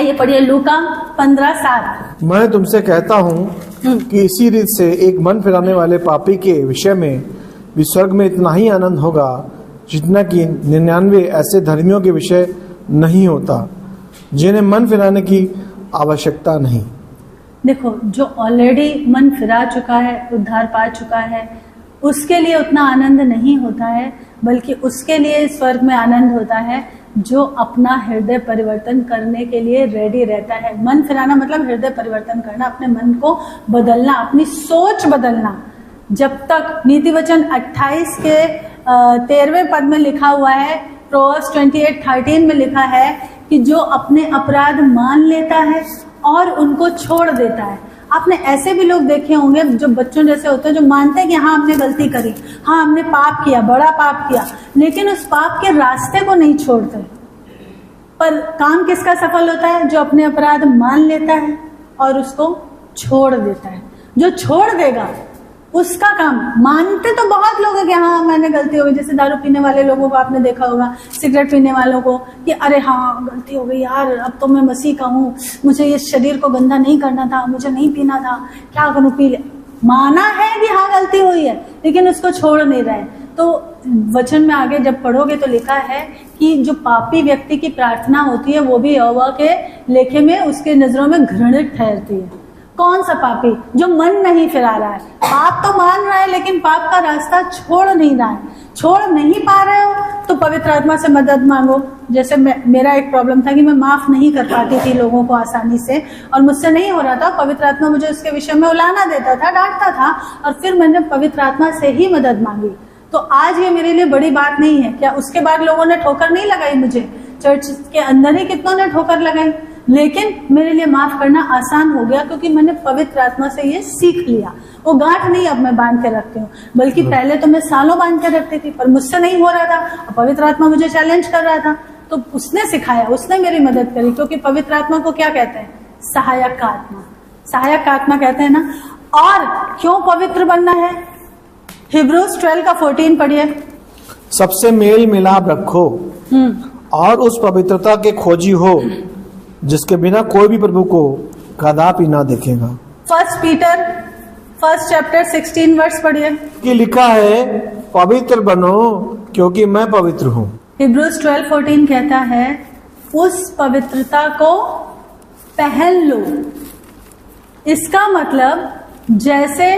आइए पढ़िए लूका 15:7। मैं तुमसे कहता हूँ कि इसी रीत से एक मन फिराने वाले पापी के विषय में भी स्वर्ग में इतना ही आनंद होगा जितना कि 99 ऐसे धर्मियों के विषय नहीं होता जिन्हें मन फिराने की आवश्यकता नहीं। देखो, जो ऑलरेडी मन फिरा चुका है, उद्धार पा चुका है, उसके लिए उतना आनंद नहीं होता है, बल्कि उसके लिए स्वर्ग में आनंद होता है जो अपना हृदय परिवर्तन करने के लिए रेडी रहता है। मन फिराना मतलब हृदय परिवर्तन करना, अपने मन को बदलना, अपनी सोच बदलना। जब तक नीति वचन 28 के 13वें पद में लिखा हुआ है, प्रोवर्ब्स 28:13 में लिखा है कि जो अपने अपराध मान लेता है और उनको छोड़ देता है। आपने ऐसे भी लोग देखे होंगे जो बच्चों जैसे होते हैं, जो मानते हैं कि हाँ हमने गलती करी, हाँ हमने पाप किया, बड़ा पाप किया, लेकिन उस पाप के रास्ते को नहीं छोड़ते। पर काम किसका सफल होता है? जो अपने अपराध मान लेता है और उसको छोड़ देता है। जो छोड़ देगा उसका काम। मानते तो बहुत लोग हैं कि हाँ मैंने गलती हो गई, जैसे दारू पीने वाले लोगों को आपने देखा होगा, सिगरेट पीने वालों को, कि अरे हाँ गलती हो गई यार, अब तो मैं मसीह का हूँ, मुझे ये शरीर को गंदा नहीं करना था, मुझे नहीं पीना था, क्या करूँ, पी ले। माना है कि हाँ गलती हुई है, लेकिन उसको छोड़ नहीं रहे। तो वचन में आगे जब पढ़ोगे तो लिखा है कि जो पापी व्यक्ति की प्रार्थना होती है वो भी यहोवा के लेखे में, उसके नजरों में घृणित ठहरती है। कौन सा पापी? जो मन नहीं फिरा रहा है, पाप तो मान रहा है लेकिन पाप का रास्ता छोड़ नहीं रहा है। छोड़ नहीं पा रहे हो तो पवित्र आत्मा से मदद मांगो। जैसे मेरा एक प्रॉब्लम था कि मैं माफ नहीं कर पाती थी लोगों को आसानी से, और मुझसे नहीं हो रहा था। पवित्र आत्मा मुझे उसके विषय में उलाहना देता था, डांटता था, और फिर मैंने पवित्र आत्मा से ही मदद मांगी। तो आज ये मेरे लिए बड़ी बात नहीं है। क्या उसके बाद लोगों ने ठोकर नहीं लगाई मुझे? चर्च के अंदर ही कितनों ने ठोकर लगाई, लेकिन मेरे लिए माफ करना आसान हो गया क्योंकि मैंने पवित्र आत्मा से ये सीख लिया। वो गांठ नहीं अब मैं बांध के रखती हूँ, बल्कि पहले तो मैं सालों बांध के रखती थी, पर मुझसे नहीं हो रहा था और पवित्र आत्मा मुझे चैलेंज कर रहा था। तो उसने सिखाया, उसने मेरी मदद करी, क्योंकि पवित्र आत्मा को क्या कहते हैं? सहायक का आत्मा। सहायक का आत्मा कहते हैं ना। और क्यों पवित्र बनना है? हिब्रूज 12:14 पढ़िए। सबसे मेल मिलाप रखो और उस पवित्रता के खोजी हो जिसके बिना कोई भी प्रभु को कदापि ना देखेगा। 1 पीटर 1 चैप्टर 16 वर्स पढ़िए। कि लिखा है पवित्र बनो क्योंकि मैं पवित्र हूँ। हिब्रूज 12:14 कहता है उस पवित्रता को पहन लो। इसका मतलब जैसे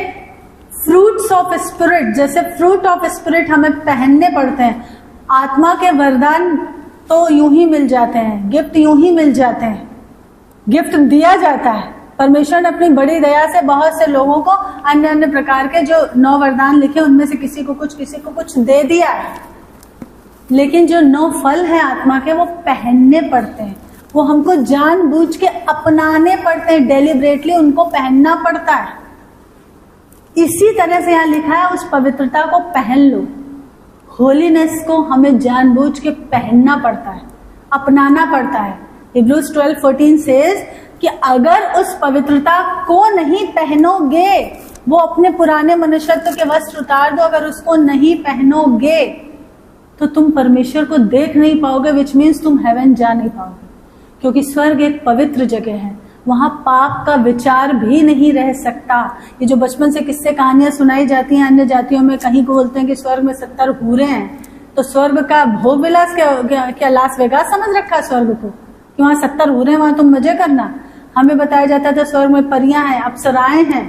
फ्रूट्स ऑफ स्पिरिट, जैसे फ्रूट ऑफ स्पिरिट हमें पहनने पड़ते हैं। आत्मा के वरदान तो यूं ही मिल जाते हैं, गिफ्ट यूं ही मिल जाते हैं, गिफ्ट दिया जाता है। परमेश्वर ने अपनी बड़ी दया से बहुत से लोगों को अन्य अन्य प्रकार के जो 9 वरदान लिखे, उनमें से किसी को कुछ दे दिया है। लेकिन जो 9 फल हैं आत्मा के, वो पहनने पड़ते हैं। वो हमको जानबूझ के अपनाने पड़ते हैं, डेलिब्रेटली उनको पहनना पड़ता है। इसी तरह से यहाँ लिखा है उस पवित्रता को पहन लो। होलीनेस को हमें जानबूझ के पहनना पड़ता है, अपनाना पड़ता है। हिब्रूज 12:14 सेज कि अगर उस पवित्रता को नहीं पहनोगे, वो अपने पुराने मनुष्यत्व के वस्त्र उतार दो, अगर उसको नहीं पहनोगे तो तुम परमेश्वर को देख नहीं पाओगे, विच मीन्स तुम हेवन जा नहीं पाओगे। क्योंकि स्वर्ग एक पवित्र जगह है, वहां पाप का विचार भी नहीं रह सकता। ये जो बचपन से किस्से कहानियां सुनाई जाती हैं अन्य जातियों में, कहीं को बोलते हैं कि स्वर्ग में 70 हूरें हैं, तो स्वर्ग का भोग विलास क्या लास वेगास समझ रखा है स्वर्ग को कि वहां 70 हूरें, वहां तुम मजे करना। हमें बताया जाता था स्वर्ग में परियां हैं, अप्सराएं हैं।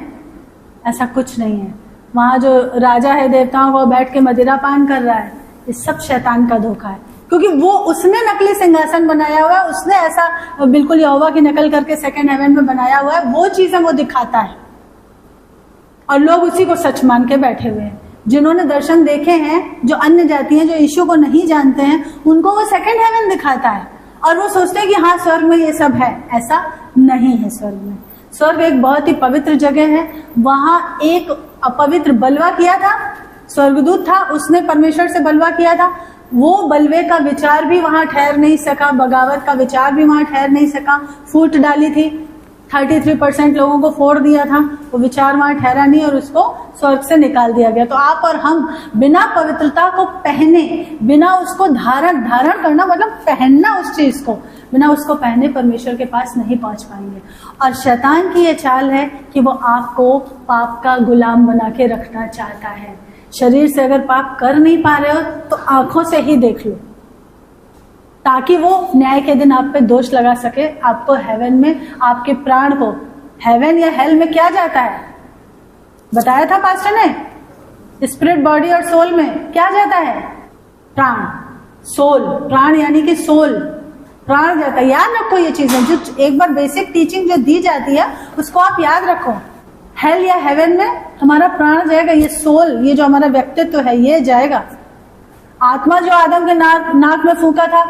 ऐसा कुछ नहीं है। वहां जो राजा है देवताओं को बैठ के मदिरा पान कर रहा है, ये सब शैतान का धोखा है। क्योंकि वो उसने नकली सिंहासन बनाया हुआ है, उसने ऐसा बिल्कुल यहोवा की नकल करके सेकंड हेवन में बनाया हुआ है। वो चीजें वो दिखाता है और लोग उसी को सच मान के बैठे हुए हैं। जिन्होंने दर्शन देखे हैं, जो अन्य जाति हैं, जो यीशु को नहीं जानते हैं, उनको वो सेकंड हेवन दिखाता है और वो सोचते हैं कि हाँ स्वर्ग में ये सब है। ऐसा नहीं है। स्वर्ग में, स्वर्ग एक बहुत ही पवित्र जगह है। वहां एक अपवित्र बलवा किया था, स्वर्गदूत था, उसने परमेश्वर से बलवा किया था। वो बलवे का विचार भी वहां ठहर नहीं सका, बगावत का विचार भी वहां ठहर नहीं सका, फूट डाली थी। 33% लोगों को फोड़ दिया था, वो विचार वहां ठहरा नहीं और उसको स्वर्ग से निकाल दिया गया। तो आप और हम बिना पवित्रता को पहने, बिना उसको धारण करना मतलब पहनना उस चीज को, बिना उसको पहने परमेश्वर के पास नहीं पहुंच पाएंगे। और शैतान की ये चाल है कि वो आपको पाप का गुलाम बना के रखना चाहता है। शरीर से अगर पाप कर नहीं पा रहे हो तो आंखों से ही देख लो, ताकि वो न्याय के दिन आप पे दोष लगा सके। आपको हेवन में, आपके प्राण को हेवन या हेल में क्या जाता है, बताया था पास्टर ने, स्पिरिट, बॉडी और सोल में क्या जाता है, प्राण, सोल, प्राण यानी कि सोल, प्राण जाता है। याद रखो ये चीजें, जो एक बार बेसिक टीचिंग जो दी जाती है उसको आप याद रखो। हेल या हेवन में हमारा प्राण जाएगा, ये सोल, ये जो हमारा व्यक्तित्व है ये जाएगा। आत्मा जो आदम के नाक में फूका था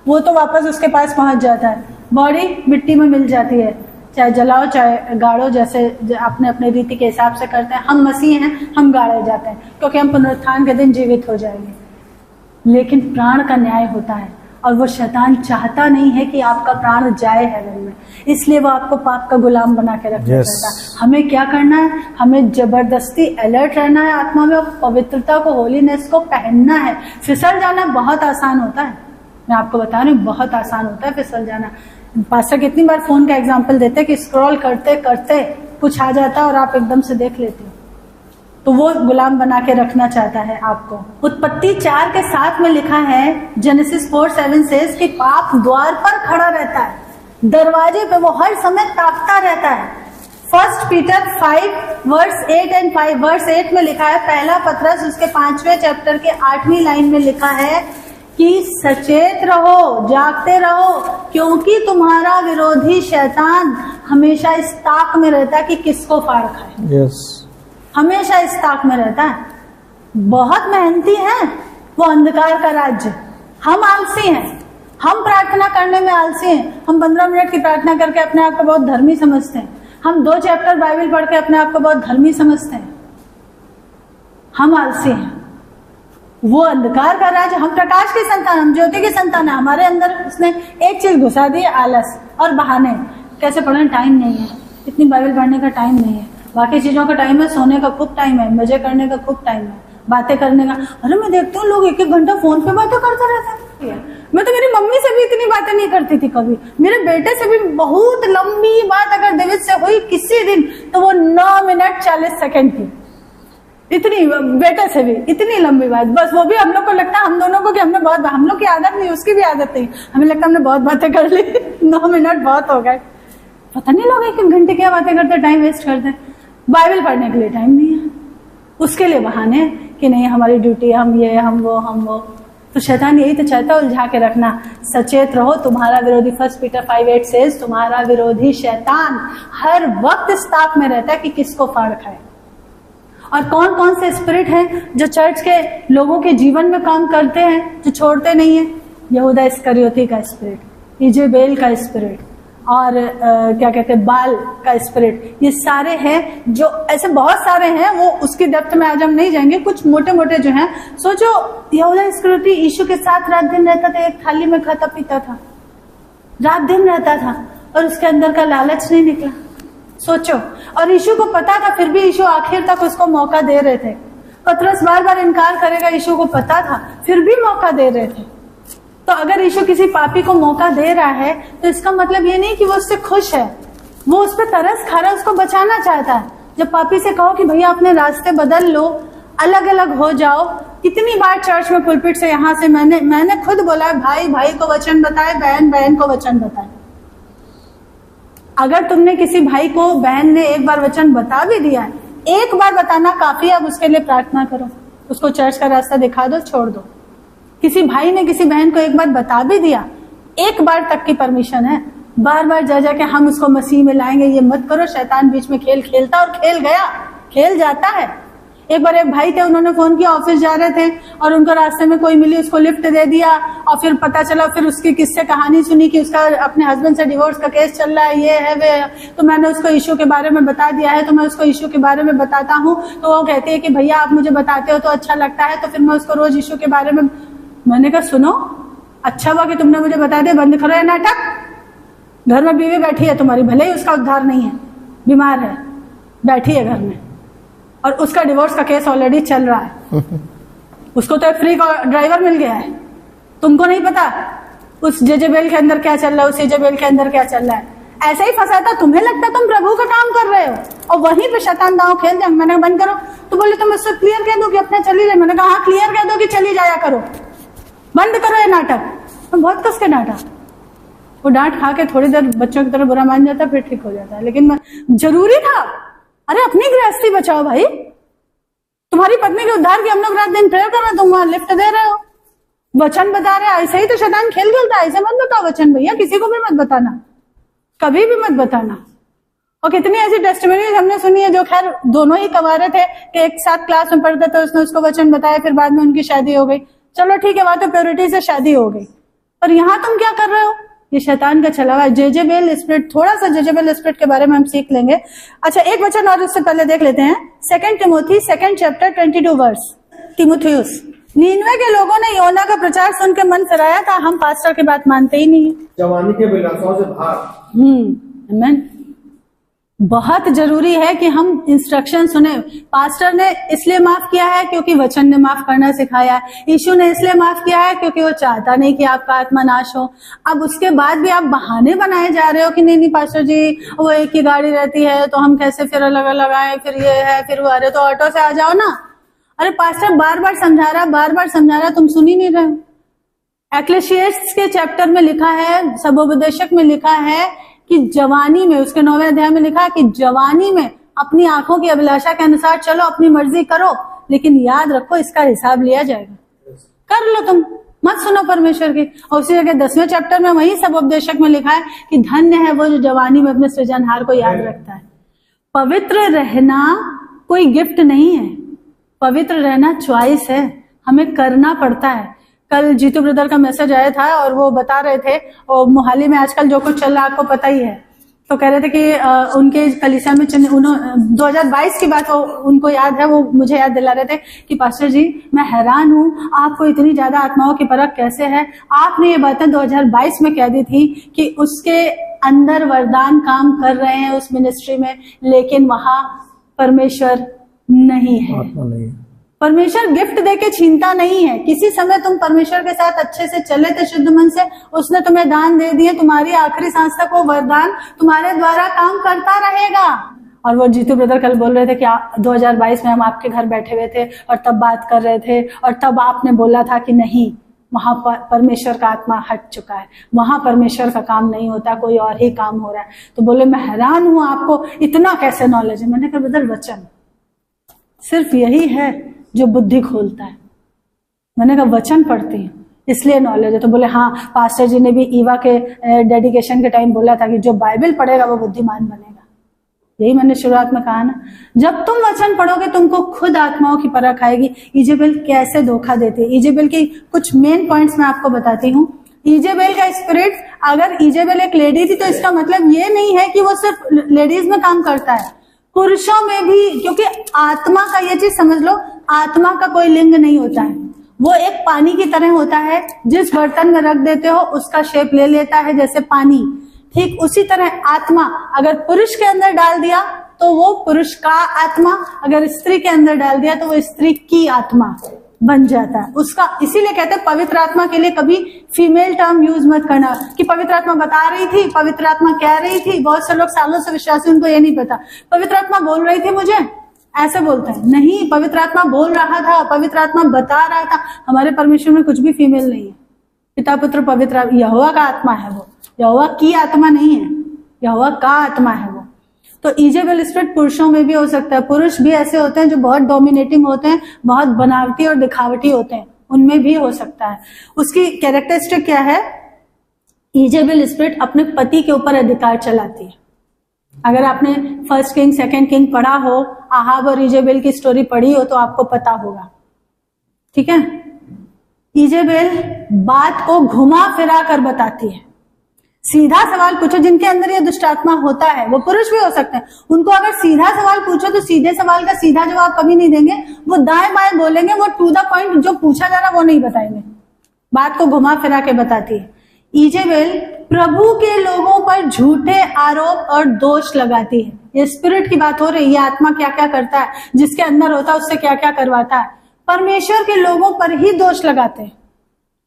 वो तो वापस उसके पास पहुंच जाता है। बॉडी मिट्टी में मिल जाती है, चाहे जलाओ चाहे गाड़ो, जैसे अपने अपने रीति के हिसाब से करते हैं। हम मसीह हैं, हम गाड़े जाते हैं क्योंकि हम पुनरुत्थान के दिन जीवित हो जाएंगे। लेकिन प्राण का न्याय होता है और वो शैतान चाहता नहीं है कि आपका प्राण जाए हेवन में, इसलिए वो आपको पाप का गुलाम बना के रखना चाहता है। हमें क्या करना है, हमें जबरदस्ती अलर्ट रहना है आत्मा में, और पवित्रता को, होलीनेस को पहनना है। फिसल जाना बहुत आसान होता है, मैं आपको बता रही हूँ, बहुत आसान होता है फिसल जाना। पास्टर कितनी बार फोन का एग्जांपल देते हैं कि स्क्रॉल करते करते कुछ आ जाता है और आप एकदम से देख लेते हो। तो वो गुलाम बना के रखना चाहता है आपको। उत्पत्ति 4:7 में लिखा है, जेनेसिस 4:7 से, कि पाप द्वार पर खड़ा रहता है, दरवाजे पे वो हर समय ताकता रहता है। 1 पीटर 5:8 वर्स 8 में लिखा है, पहला पत्रस उसके 5वें चैप्टर के 8वीं लाइन में लिखा है कि सचेत रहो, जागते रहो, क्योंकि तुम्हारा विरोधी शैतान हमेशा इस ताक में रहता है कि किसको फाड़ खाए। हमेशा इस ताक में रहता है। बहुत मेहनती है वो अंधकार का राज्य। हम आलसी हैं, हम प्रार्थना करने में आलसी हैं। हम 15 मिनट की प्रार्थना करके अपने आप को बहुत धर्मी समझते हैं। हम 2 चैप्टर बाइबल पढ़ के अपने आप को बहुत धर्मी समझते हैं। हम आलसी हैं। वो अंधकार का राज, हम प्रकाश की संतान, हम ज्योति की संतान है। हमारे अंदर उसने एक चीज घुसा दी, आलस और बहाने। कैसे पढ़ने, टाइम नहीं है, इतनी बाइबल पढ़ने का टाइम नहीं है, बाकी चीजों का टाइम है, सोने का खूब टाइम है, मजे करने का खूब टाइम है, बातें करने का। अरे मैं देखती हूँ लोग 1-1 घंटा फोन पे बातें करते रहते हैं। मैं तो मेरी मम्मी से भी इतनी बातें नहीं करती थी कभी। मेरे बेटे से भी बहुत लंबी बात अगर देवित से हुई किसी दिन तो वो 9 मिनट 40 सेकंड की, इतनी, बेटे से भी इतनी लंबी बात। बस वो भी हम लोग को लगता है, हम दोनों को, कि हमने बहुत, हम लोग की आदत नहीं, उसकी भी आदत नहीं, हमें लगता है हमने बहुत बातें कर ली। 9 मिनट बहुत हो गए। पता नहीं लोग 1 घंटे क्या बातें करते, टाइम वेस्ट करते हैं। बाइबल पढ़ने के लिए टाइम नहीं है, उसके लिए बहाने कि नहीं हमारी ड्यूटी, हम ये, हम वो। तो शैतान यही तो चाहता है, उलझा के रखना। सचेत रहो, तुम्हारा विरोधी, 1 पीटर 5:8 से, तुम्हारा विरोधी शैतान हर वक्त इस ताक में रहता है कि किसको फाड़ खाए। और कौन कौन से स्पिरिट हैं जो चर्च के लोगों के जीवन में काम करते हैं, जो छोड़ते नहीं है? यहूदा इस्करियोती का स्पिरिट, इजेबेल का स्पिरिट, और क्या कहते हैं, बाल का स्पिरिट। ये सारे हैं, जो ऐसे बहुत सारे हैं, वो उसकी डेप्थ में आज हम नहीं जाएंगे। कुछ मोटे मोटे जो हैं, सोचो यहूदा इस्करियोती यीशु के साथ रात दिन रहता था, एक थाली में खाता पीता था, रात दिन रहता था, और उसके अंदर का लालच नहीं निकला। सोचो, और यीशु को पता था, फिर भी यीशु आखिर तक उसको मौका दे रहे थे। पतरस बार बार इनकार करेगा, यीशु को पता था, फिर भी मौका दे रहे थे। तो अगर यीशु किसी पापी को मौका दे रहा है तो इसका मतलब ये नहीं कि वो उससे खुश है, वो उस पर तरस खा रहा है, उसको बचाना चाहता है। जब पापी से कहो कि भैया अपने रास्ते बदल लो, अलग अलग हो जाओ। कितनी बार चर्च में पुलपिट से, यहाँ से मैंने खुद बोला है, भाई भाई को वचन बताए, बहन बहन को वचन बताए। अगर तुमने किसी भाई को, बहन ने एक बार वचन बता भी दिया है, एक बार बताना काफी है, अब उसके लिए प्रार्थना करो, उसको चर्च का रास्ता दिखा दो, छोड़ दो। किसी भाई ने किसी बहन को एक बार बता भी दिया, एक बार तक की परमिशन है। बार बार जा जाके हम उसको मसीह में लाएंगे, ये मत करो। शैतान बीच में खेल खेलता, और खेल गया, खेल जाता है। एक बार एक भाई थे, उन्होंने फोन किया, ऑफिस जा रहे थे और उनको रास्ते में कोई मिली, उसको लिफ्ट दे दिया, और फिर पता चला, फिर उसकी किससे कहानी सुनी कि उसका अपने हस्बैंड से डिवोर्स का केस चल रहा है, ये है वे है। तो मैंने उसको यीशु के बारे में बता दिया है, तो मैं उसको यीशु के बारे में बताता हूँ। तो वो कहती है कि भैया आप मुझे बताते हो तो अच्छा लगता है, तो फिर मैं उसको रोज यीशु के बारे में। मैंने कहा सुनो, अच्छा हुआ कि तुमने मुझे बता दिया, बंद करो ये नाटक, घर में बीवी बैठी है तुम्हारी, भले ही उसका उद्धार नहीं है, बीमार है, बैठी है घर में, और उसका डिवोर्स का केस ऑलरेडी चल रहा है। उसको तो एक फ्री ड्राइवर मिल गया है, तुमको नहीं पता उस जेजेबेल के अंदर क्या चल रहा है, उस जेजेबेल के अंदर क्या चल रहा है। ऐसे ही फंसाता, तुम्हें लगता तुम प्रभु का काम कर रहे हो और वहीं पे शैतान दांव खेल दे। मैंने बंद करो तो बोले तुम इससे क्लियर कह दो कि अपने चली जाए। मैंने कहा हाँ क्लियर कह दो कि चली जाया करो, बंद करो ये नाटक। तो बहुत कस के डांटा, वो डांट खा के थोड़ी देर बच्चों की तरह बुरा मान जाता, फिर ठीक हो जाता है। लेकिन जरूरी था, अरे अपनी गृहस्थी बचाओ भाई। तुम्हारी पत्नी के उद्धार की हम लोग रात दिन प्रेयर कर रहे, तुम वहां लिफ्ट दे रहे हो, वचन बता रहे। ऐसे ही तो शैतान खेल खेलता है, ऐसे मत बताओ वचन भैया, किसी को भी मत बताना, कभी भी मत बताना। और कितनी ऐसी टेस्टिमनीज हमने सुनी है जो खैर दोनों ही कवारे थे कि एक साथ क्लास में पढ़ते थे, उसने उसको वचन बताया, फिर बाद में उनकी शादी हो गई। चलो ठीक है, वहां तो प्योरिटी से शादी हो गई, पर यहाँ तुम क्या कर रहे हो? ये शैतान का चला हुआ है जेजेबेल स्पिरिट। थोड़ा सा जेजेबेल स्पिरिट के बारे में हम सीख लेंगे। अच्छा, एक वचन और इससे पहले देख लेते हैं। 2 तिमोथी 2 चैप्टर 22 वर्स। तिमुथियुस, नीनवे के लोगों ने योना का प्रचार सुन के मन फिराया था, हम पास्टर की बात मानते ही नहीं है। जवानी के विलासों से भाग। आमीन। बहुत जरूरी है कि हम इंस्ट्रक्शन सुने। पास्टर ने इसलिए माफ किया है क्योंकि वचन ने माफ करना सिखाया है। यीशु ने इसलिए माफ किया है क्योंकि वो चाहता नहीं कि आपका आत्मा नाश हो। अब उसके बाद भी आप बहाने बनाए जा रहे हो कि नहीं पास्टर जी वो एक ही गाड़ी रहती है तो हम कैसे फिर अलग अलग आए, फिर ये है फिर वो। अरे तो ऑटो से आ जाओ ना। अरे पास्टर बार बार समझा रहा, तुम सुन ही नहीं रहे हो। एक्लेशियस्ट के चैप्टर में लिखा है, सबोपदेशक में लिखा है कि जवानी में, उसके 9वें अध्याय में लिखा है कि जवानी में अपनी आंखों की अभिलाषा के अनुसार चलो, अपनी मर्जी करो, लेकिन याद रखो इसका हिसाब लिया जाएगा। कर लो, तुम मत सुनो परमेश्वर की। और उसी जगह 10वें चैप्टर में वही सबोपदेशक में लिखा है कि धन्य है वो जो जवानी में अपने सृजनहार को याद रखता है। पवित्र रहना कोई गिफ्ट नहीं है, पवित्र रहना चॉइस है, हमें करना पड़ता है। कल जीतू ब्रदर का मैसेज आया था और वो बता रहे थे, और मोहाली में आजकल जो कुछ चल रहा है आपको पता ही है। तो कह रहे थे कि उनके कलीसिया में 2022 की बात उनको याद है, वो मुझे याद दिला रहे थे कि पास्टर जी मैं हैरान हूँ, आपको इतनी ज्यादा आत्माओं की परख कैसे है। आपने ये बातें 2022 में कह दी थी कि उसके अंदर वरदान काम कर रहे हैं उस मिनिस्ट्री में, लेकिन वहां परमेश्वर नहीं है। परमेश्वर गिफ्ट देके छीनता नहीं है। किसी समय तुम परमेश्वर के साथ अच्छे से चले थे शुद्ध मन से, उसने तुम्हें दान दे दिए, तुम्हारी आखिरी सांस तक वो वरदान तुम्हारे द्वारा काम करता रहेगा। और वो जीतू ब्रदर कल बोल रहे थे कि 2022 में हम आपके घर बैठे हुए थे और तब बात कर रहे थे, और तब आपने बोला था कि नहीं वहां परमेश्वर का आत्मा हट चुका है, वहां परमेश्वर का काम नहीं होता, कोई और ही काम हो रहा है। तो बोले मैं हैरान हूं, आपको इतना कैसे नॉलेज है। मैंने कहा ब्रदर वचन सिर्फ यही है जो बुद्धि खोलता है। मैंने कहा वचन पढ़ती हूँ इसलिए नॉलेज है। तो बोले हाँ पास्टर जी ने भी ईवा के डेडिकेशन के टाइम बोला था कि जो बाइबल पढ़ेगा वो बुद्धिमान बनेगा। यही मैंने शुरुआत में कहा ना, जब तुम वचन पढ़ोगे तुमको खुद आत्माओं की परख आएगी। इजेबेल कैसे धोखा देती है, इजेबेल की कुछ मेन पॉइंट्स मैं आपको बताती हूँ। इजेबेल का स्पिरिट, अगर इजेबेल एक लेडी थी तो इसका मतलब ये नहीं है कि वो सिर्फ लेडीज में काम करता है, पुरुषों में भी। क्योंकि आत्मा का ये चीज समझ लो, आत्मा का कोई लिंग नहीं होता है, वो एक पानी की तरह होता है। जिस बर्तन में रख देते हो उसका शेप ले लेता है, जैसे पानी। ठीक उसी तरह आत्मा अगर पुरुष के अंदर डाल दिया तो वो पुरुष का आत्मा, अगर स्त्री के अंदर डाल दिया तो वो स्त्री की आत्मा बन जाता है उसका। इसीलिए कहते हैं पवित्र आत्मा के लिए कभी फीमेल टर्म यूज मत करना कि पवित्र आत्मा बता रही थी, पवित्र आत्मा कह रही थी। बहुत से लोग सालों से विश्वासी, उनको ये नहीं पता पवित्र आत्मा बोल रही थी मुझे, ऐसे बोलते हैं। नहीं, पवित्र आत्मा बोल रहा था, पवित्र आत्मा बता रहा था। हमारे परमेश्वर में कुछ भी फीमेल नहीं है, पिता पुत्र पवित्र, यहोवा का आत्मा है वो, यहोवा की आत्मा नहीं है, यहोवा का आत्मा है वो। तो इजेबेल स्पिरिट पुरुषों में भी हो सकता है। पुरुष भी ऐसे होते हैं जो बहुत डोमिनेटिंग होते हैं, बहुत बनावटी और दिखावटी होते हैं, उनमें भी हो सकता है। उसकी कैरेक्टरिस्टिक क्या है, इजेबेल स्पिरिट अपने पति के ऊपर अधिकार चलाती है। अगर आपने 1 किंग 2 किंग पढ़ा हो, आहाब और इजेबेल की स्टोरी पढ़ी हो तो आपको पता होगा। ठीक है, इजेबेल बात को घुमा फिरा कर बताती है। सीधा सवाल पूछो, जिनके अंदर ये दुष्ट आत्मा होता है, वो पुरुष भी हो सकते हैं, उनको अगर सीधा सवाल पूछो तो सीधे सवाल का सीधा जवाब कभी नहीं देंगे, वो दाएं बाएं बोलेंगे, वो टू द पॉइंट जो पूछा जा रहा वो नहीं बताएंगे, बात को घुमा फिरा के बताती है। इजेबेल प्रभु के लोगों पर झूठे आरोप और दोष लगाती है। ये स्पिरिट की बात हो रही है, ये आत्मा क्या क्या करता है, जिसके अंदर होता है उससे क्या क्या करवाता है। परमेश्वर के लोगों पर ही दोष लगाते हैं,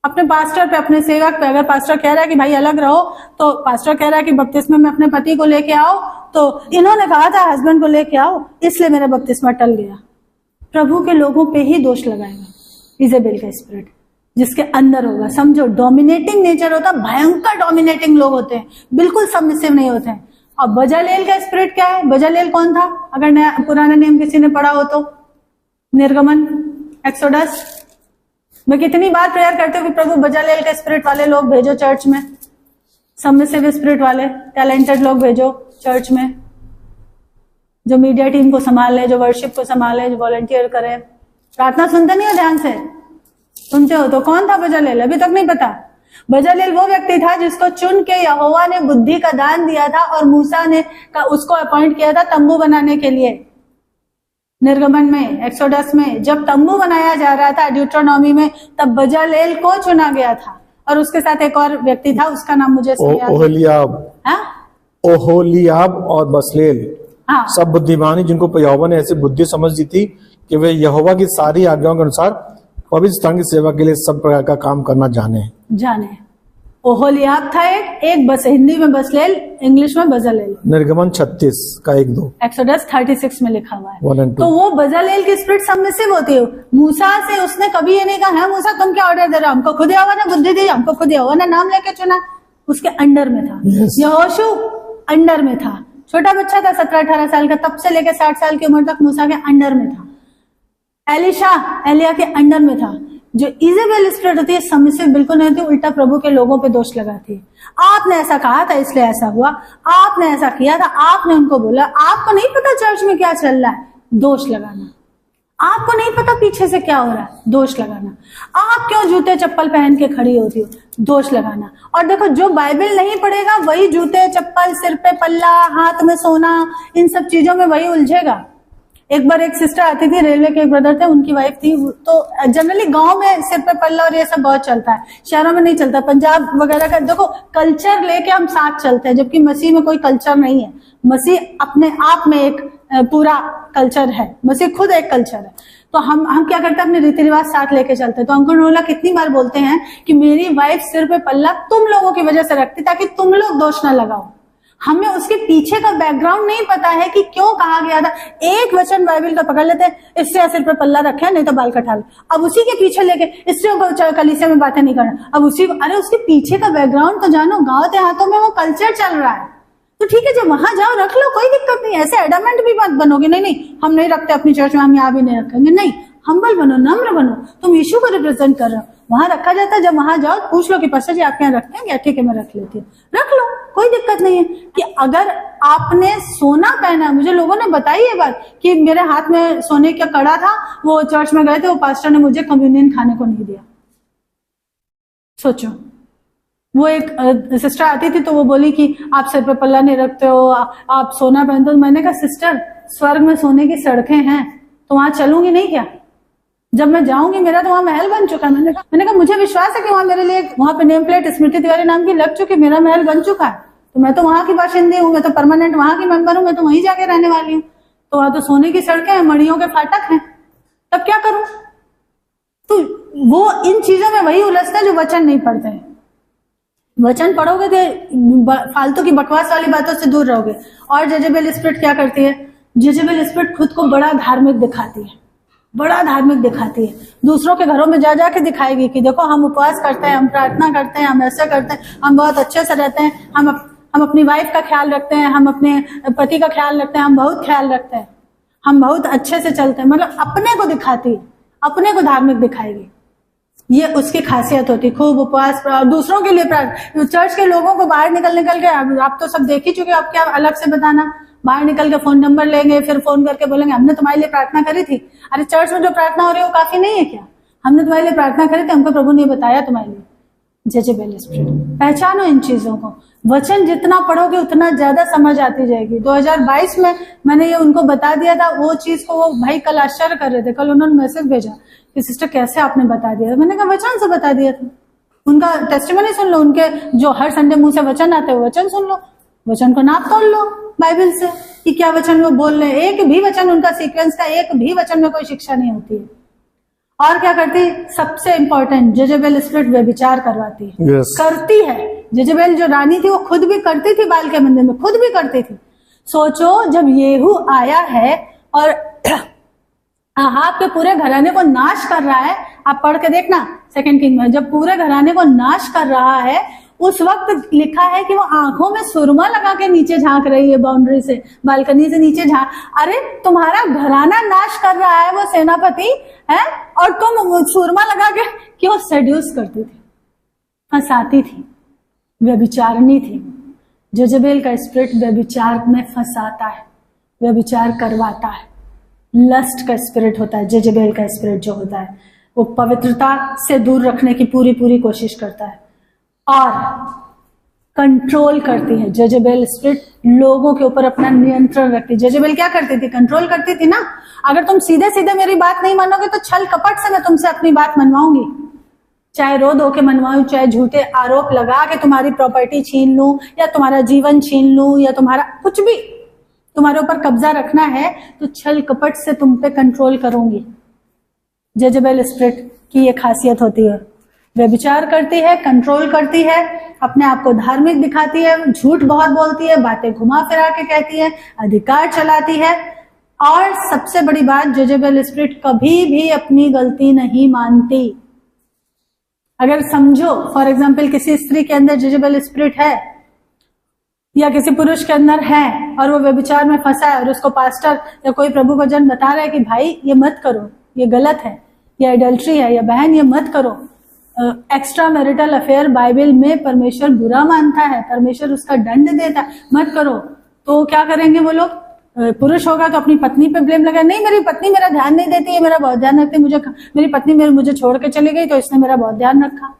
अपने पास्टर पे, अपने सेवक पे। अगर पास्टर कह रहा है कि भाई अलग रहो, तो पास्टर कह रहा है कि बपतिस्मे में अपने पति को लेके आओ, तो इन्होंने कहा था हस्बैंड को लेके आओ, इसलिए मेरा बपतिस्मा टल गया। प्रभु के लोगों पे ही दोष लगाएगा इजेबेल का स्पिरिट, जिसके अंदर होगा। समझो, डोमिनेटिंग नेचर होता, भयंकर डोमिनेटिंग लोग होते हैं, बिल्कुल सबमिसिव नहीं होते हैं। अब बजालेल का स्पिरिट क्या है? बजालेल कौन था? अगर नया पुराना नियम किसी ने पढ़ा हो तो निर्गमन, एक्सोडस। मैं कितनी बार प्रेयर करती हूँ कि प्रभु बजालेल के स्पिरिट वाले लोग भेजो चर्च में, सबमिसिव स्पिरिट वाले टैलेंटेड लोग भेजो चर्च में, जो मीडिया टीम को संभाले, जो वर्शिप को संभाले, जो वॉलंटियर करे। प्रार्थना सुनते नहीं हो ध्यान से? सुनते हो तो कौन था बजालेल? अभी तक नहीं पता। बजालेल वो व्यक्ति था जिसको चुन के यहोवा ने बुद्धि का दान दिया था और मूसा ने उसको अपॉइंट किया था तंबू बनाने के लिए। निर्गमन में, एक्सोडस में जब तंबू बनाया जा रहा था, ड्यूट्रोनॉमी में, तब बजालेल को चुना गया था। और उसके साथ एक और व्यक्ति था, उसका नाम मुझे ओहोलियाब और बसलेल। हाँ, सब बुद्धिमानी जिनको यहोवा ने ऐसी बुद्धि समझ दी थी कि वे यहोवा की सारी आज्ञाओं के अनुसार पवित्र स्थान की सेवा के लिए सब प्रकार का काम करना जाने। ओहोलियाब था एक बस, हिंदी में बसलेल, इंग्लिश में बजालेल। निर्गमन 36 का 1-2, एक्सोडस 36 में लिखा हुआ है। 1 and 2। तो वो बजालेल की स्पिरिट सबमिसिव होती है। मूसा से उसने कभी ये नहीं कहा है मूसा तुम क्या ऑर्डर दे रहे हो, हमको खुद यहोवा ने बुद्धि दी, हमको खुद यहोवा ने नाम लेके चुना। उसके अंडर में था। यहोशू अंडर में था, छोटा बच्चा था 17-18 साल का, तब से लेकर 60 साल की उम्र तक मूसा के अंडर में था। एलिशा एलिया के अंडर में था। जो इजेबेल स्पिरिट होती है सबमिसिव बिल्कुल नहीं होती, उल्टा प्रभु के लोगों पे दोष लगाती है। आपने ऐसा कहा था इसलिए ऐसा हुआ, आपने ऐसा किया था, आपने उनको बोला, आपको नहीं पता चर्च में क्या चल रहा है, दोष लगाना। आपको नहीं पता पीछे से क्या हो रहा है, दोष लगाना। आप क्यों जूते चप्पल पहन के खड़ी होती हो, दोष लगाना। और देखो, जो बाइबल नहीं पढ़ेगा वही जूते चप्पल, सिर पे पल्ला, हाथ में सोना, इन सब चीजों में वही उलझेगा। एक बार एक सिस्टर आती थी, रेलवे के एक ब्रदर थे, उनकी वाइफ थी। तो जनरली गांव में सिर पे पल्ला और ये सब बहुत चलता है, शहरों में नहीं चलता। पंजाब वगैरह का देखो, कल्चर लेके हम साथ चलते हैं, जबकि मसीह में कोई कल्चर नहीं है। मसीह अपने आप में एक पूरा कल्चर है, मसीह खुद एक कल्चर है। तो हम क्या करते हैं, अपने रीति रिवाज साथ लेके चलते हैं। तो अंकुर रोला कितनी बार बोलते हैं कि मेरी वाइफ सिर पे पल्ला तुम लोगों की वजह से रखती, ताकि तुम लोग दोष ना लगाओ। हमें उसके पीछे का बैकग्राउंड नहीं पता है कि क्यों कहा गया था। एक वचन बाइबल का पकड़ लेते हैं, इससे सिर पर पल्ला रखे, नहीं तो बाल कटा लो। अब उसी के पीछे लेके स्त्रियों को कलीसिया में बातें नहीं करना, अब उसी को, अरे उसके पीछे का बैकग्राउंड तो जानो। गांव देहातों में वो कल्चर चल रहा है, तो ठीक है, जब वहां जाओ रख लो, कोई दिक्कत नहीं। ऐसे एडमेंट भी मत बनोगे, नहीं हम नहीं रखते अपनी चर्च में, हम यहाँ भी नहीं रखेंगे। नहीं, हम्बल बनो, नम्र बनो। तुम यीशु को रिप्रेजेंट कर रहे हो, वहां रखा जाता है। जब वहां जाओ पूछ लो कि पास्टर जी आपके यहाँ रखते हैं क्या? ठीक है, मैं रख लेती हूँ। रख लो, कोई दिक्कत नहीं है। कि अगर आपने सोना पहना, मुझे लोगों ने बताई ये बात कि मेरे हाथ में सोने का कड़ा था, वो चर्च में गए थे, वो पास्टर ने मुझे कम्युनियन खाने को नहीं दिया। सोचो, वो एक सिस्टर आती थी तो वो बोली कि आप सिर पे पल्ला नहीं रखते हो, आप सोना पहनते हो। मैंने कहा सिस्टर, स्वर्ग में सोने की सड़कें हैं, तो वहां चलूंगी नहीं क्या? जब मैं जाऊंगी, मेरा तो वहां महल बन चुका है। मैंने कहा मुझे विश्वास है कि वहां मेरे लिए, वहां पे नेम प्लेट स्मृति तिवारी नाम की लग चुकी, मेरा महल बन चुका है। तो मैं तो वहां की बाशिंदी हूँ, मैं तो परमानेंट वहां की मेंबर हूँ, मैं तो वहीं जाके रहने वाली हूँ। तो वहां तो सोने की सड़कें हैं, मड़ियों के फाटक हैं, तब क्या करूं? तो वो इन चीजों में वही उलझते हैं जो वचन नहीं पढ़ते हैं। वचन पढ़ोगे तो फालतू की बकवास वाली बातों से दूर रहोगे। और जेजेबेल स्पिरिट क्या करती है? जेजेबेल स्पिरिट खुद को बड़ा धार्मिक दिखाती है, बड़ा धार्मिक दिखाती है। दूसरों के घरों में जा जाके दिखाएगी कि देखो हम उपवास करते हैं, हम प्रार्थना करते हैं, हम ऐसा करते हैं, हम बहुत अच्छे से रहते हैं, हम अपनी वाइफ का ख्याल रखते हैं, हम अपने पति का ख्याल रखते हैं, हम बहुत ख्याल रखते हैं, हम बहुत अच्छे से चलते हैं। मतलब अपने को दिखाती, अपने को धार्मिक दिखाएगी। ये उसकी खासियत होती, खूब उपवास, दूसरों के लिए प्रार्थना। चर्च के लोगों को बाहर निकल के, आप तो सब देख ही चुके, आप क्या अलग से बताना। बाहर निकल के फोन नंबर लेंगे, फिर फोन करके बोलेंगे हमने तुम्हारे लिए प्रार्थना करी थी। अरे चर्च में जो प्रार्थना हो रही है वो काफी नहीं है क्या? हमने तुम्हारे लिए प्रार्थना करी थी, हमको प्रभु ने बताया तुम्हारे लिए। जेजेबेल स्पिरिट, पहचानो इन चीजों को। वचन जितना पढ़ोगे उतना ज्यादा समझ आती जाएगी। 2022 में मैंने ये उनको बता दिया था, वो चीज को वो भाई कल आश्चर्य कर रहे थे। कल उन्होंने मैसेज भेजा कि सिस्टर कैसे आपने बता दिया? मैंने कहा वचन से बता दिया था। उनका टेस्टिमनी सुन लो, उनके जो हर संडे मुंह से वचन आते हैं वचन सुन लो, वचन को नाप तोल लो बाइबल से कि क्या वचन वो बोल रहे हैं। एक भी वचन उनका सीक्वेंस का, एक भी वचन में कोई शिक्षा नहीं होती है। और क्या करती, सबसे इंपॉर्टेंट, जेजेबेल स्पिरिट व्यभिचार करवाती है। yes. करती है। जेजेबेल जो रानी थी वो खुद भी करती थी, बाल के मंदिर में खुद भी करती थी। सोचो जब येहू आया है और अहाब के पूरे घराने को नाश कर रहा है, आप पढ़ के देखना सेकंड किंग में, जब पूरे घराने को नाश कर रहा है उस वक्त लिखा है कि वो आंखों में सुरमा लगा के नीचे झांक रही है, बाउंड्री से, बालकनी से नीचे झांक। अरे तुम्हारा घराना नाश कर रहा है वो सेनापति है और तुम सुरमा लगा के क्यों? सेड्यूस करती थी, फंसाती थी, व्यभिचारणी थी। जेजेबेल का स्पिरिट व्यभिचार में फंसाता है, व्यभिचार करवाता है। लस्ट का स्पिरिट होता है जेजेबेल का स्पिरिट जो होता है, वो पवित्रता से दूर रखने की पूरी कोशिश करता है और कंट्रोल करती है। जेजेबेल स्पिरिट लोगों के ऊपर अपना नियंत्रण रखती है। जेजेबेल क्या करती थी? कंट्रोल करती थी ना। अगर तुम सीधे सीधे मेरी बात नहीं मानोगे तो छल कपट से मैं तुमसे अपनी बात मनवाऊंगी, चाहे रो धो के मनवाऊं, चाहे झूठे आरोप लगा के तुम्हारी प्रॉपर्टी छीन लूं या तुम्हारा जीवन छीन लूं या तुम्हारा कुछ भी तुम्हारे ऊपर कब्जा रखना है तो छल कपट से तुम पे कंट्रोल करूंगी। जेजेबेल स्पिरिट की ये खासियत होती है, व्यभिचार करती है, कंट्रोल करती है, अपने आप को धार्मिक दिखाती है, झूठ बहुत बोलती है, बातें घुमा फिरा के कहती है, अधिकार चलाती है। और सबसे बड़ी बात, जेजेबेल स्पिरिट कभी भी अपनी गलती नहीं मानती। अगर समझो फॉर एग्जाम्पल किसी स्त्री के अंदर जेजेबेल स्पिरिट है या किसी पुरुष के अंदर है और वो व्यभिचार में फंसा है और उसको पास्टर या कोई प्रभु वचन बता रहा है कि भाई ये मत करो, ये गलत है, ये एडल्ट्री है, या बहन ये मत करो, एक्स्ट्रा मैरिटल अफेयर बाइबल में परमेश्वर बुरा मानता है, परमेश्वर उसका दंड देता है, मत करो। तो क्या करेंगे वो लोग? पुरुष होगा तो अपनी पत्नी पे ब्लेम लगा, नहीं मेरी पत्नी मेरा ध्यान नहीं देती है, मेरा बहुत ध्यान रखती है, मेरी पत्नी मुझे छोड़ के चली गई तो इसने मेरा बहुत ध्यान रखा।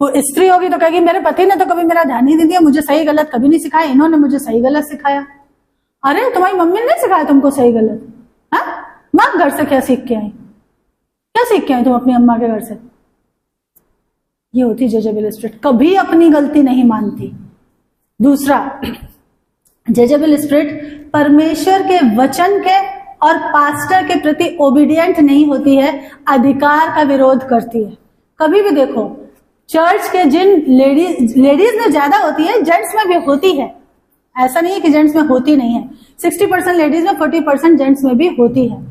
वो स्त्री होगी तो कहेगी मेरे पति ने तो कभी मेरा ध्यान नहीं दिया, मुझे सही गलत कभी नहीं सिखाया, इन्होंने मुझे सही गलत सिखाया। अरे तुम्हारी मम्मी ने नहीं सिखाया तुमको सही गलत? हाँ, माँ घर से क्या सीख के आई? क्या सीख के आई तुम अपनी अम्मा के घर से? ये होती जेजेबेल स्पिरिट, कभी अपनी गलती नहीं मानती। दूसरा, जेजेबेल स्पिरिट परमेश्वर के वचन के और पास्टर के प्रति ओबीडियंट नहीं होती है, अधिकार का विरोध करती है। कभी भी देखो चर्च के जिन लेडीज में ज्यादा होती है, जेंट्स में भी होती है, ऐसा नहीं है कि जेंट्स में होती नहीं है। 60% लेडीज में, 40% जेंट्स में भी होती है।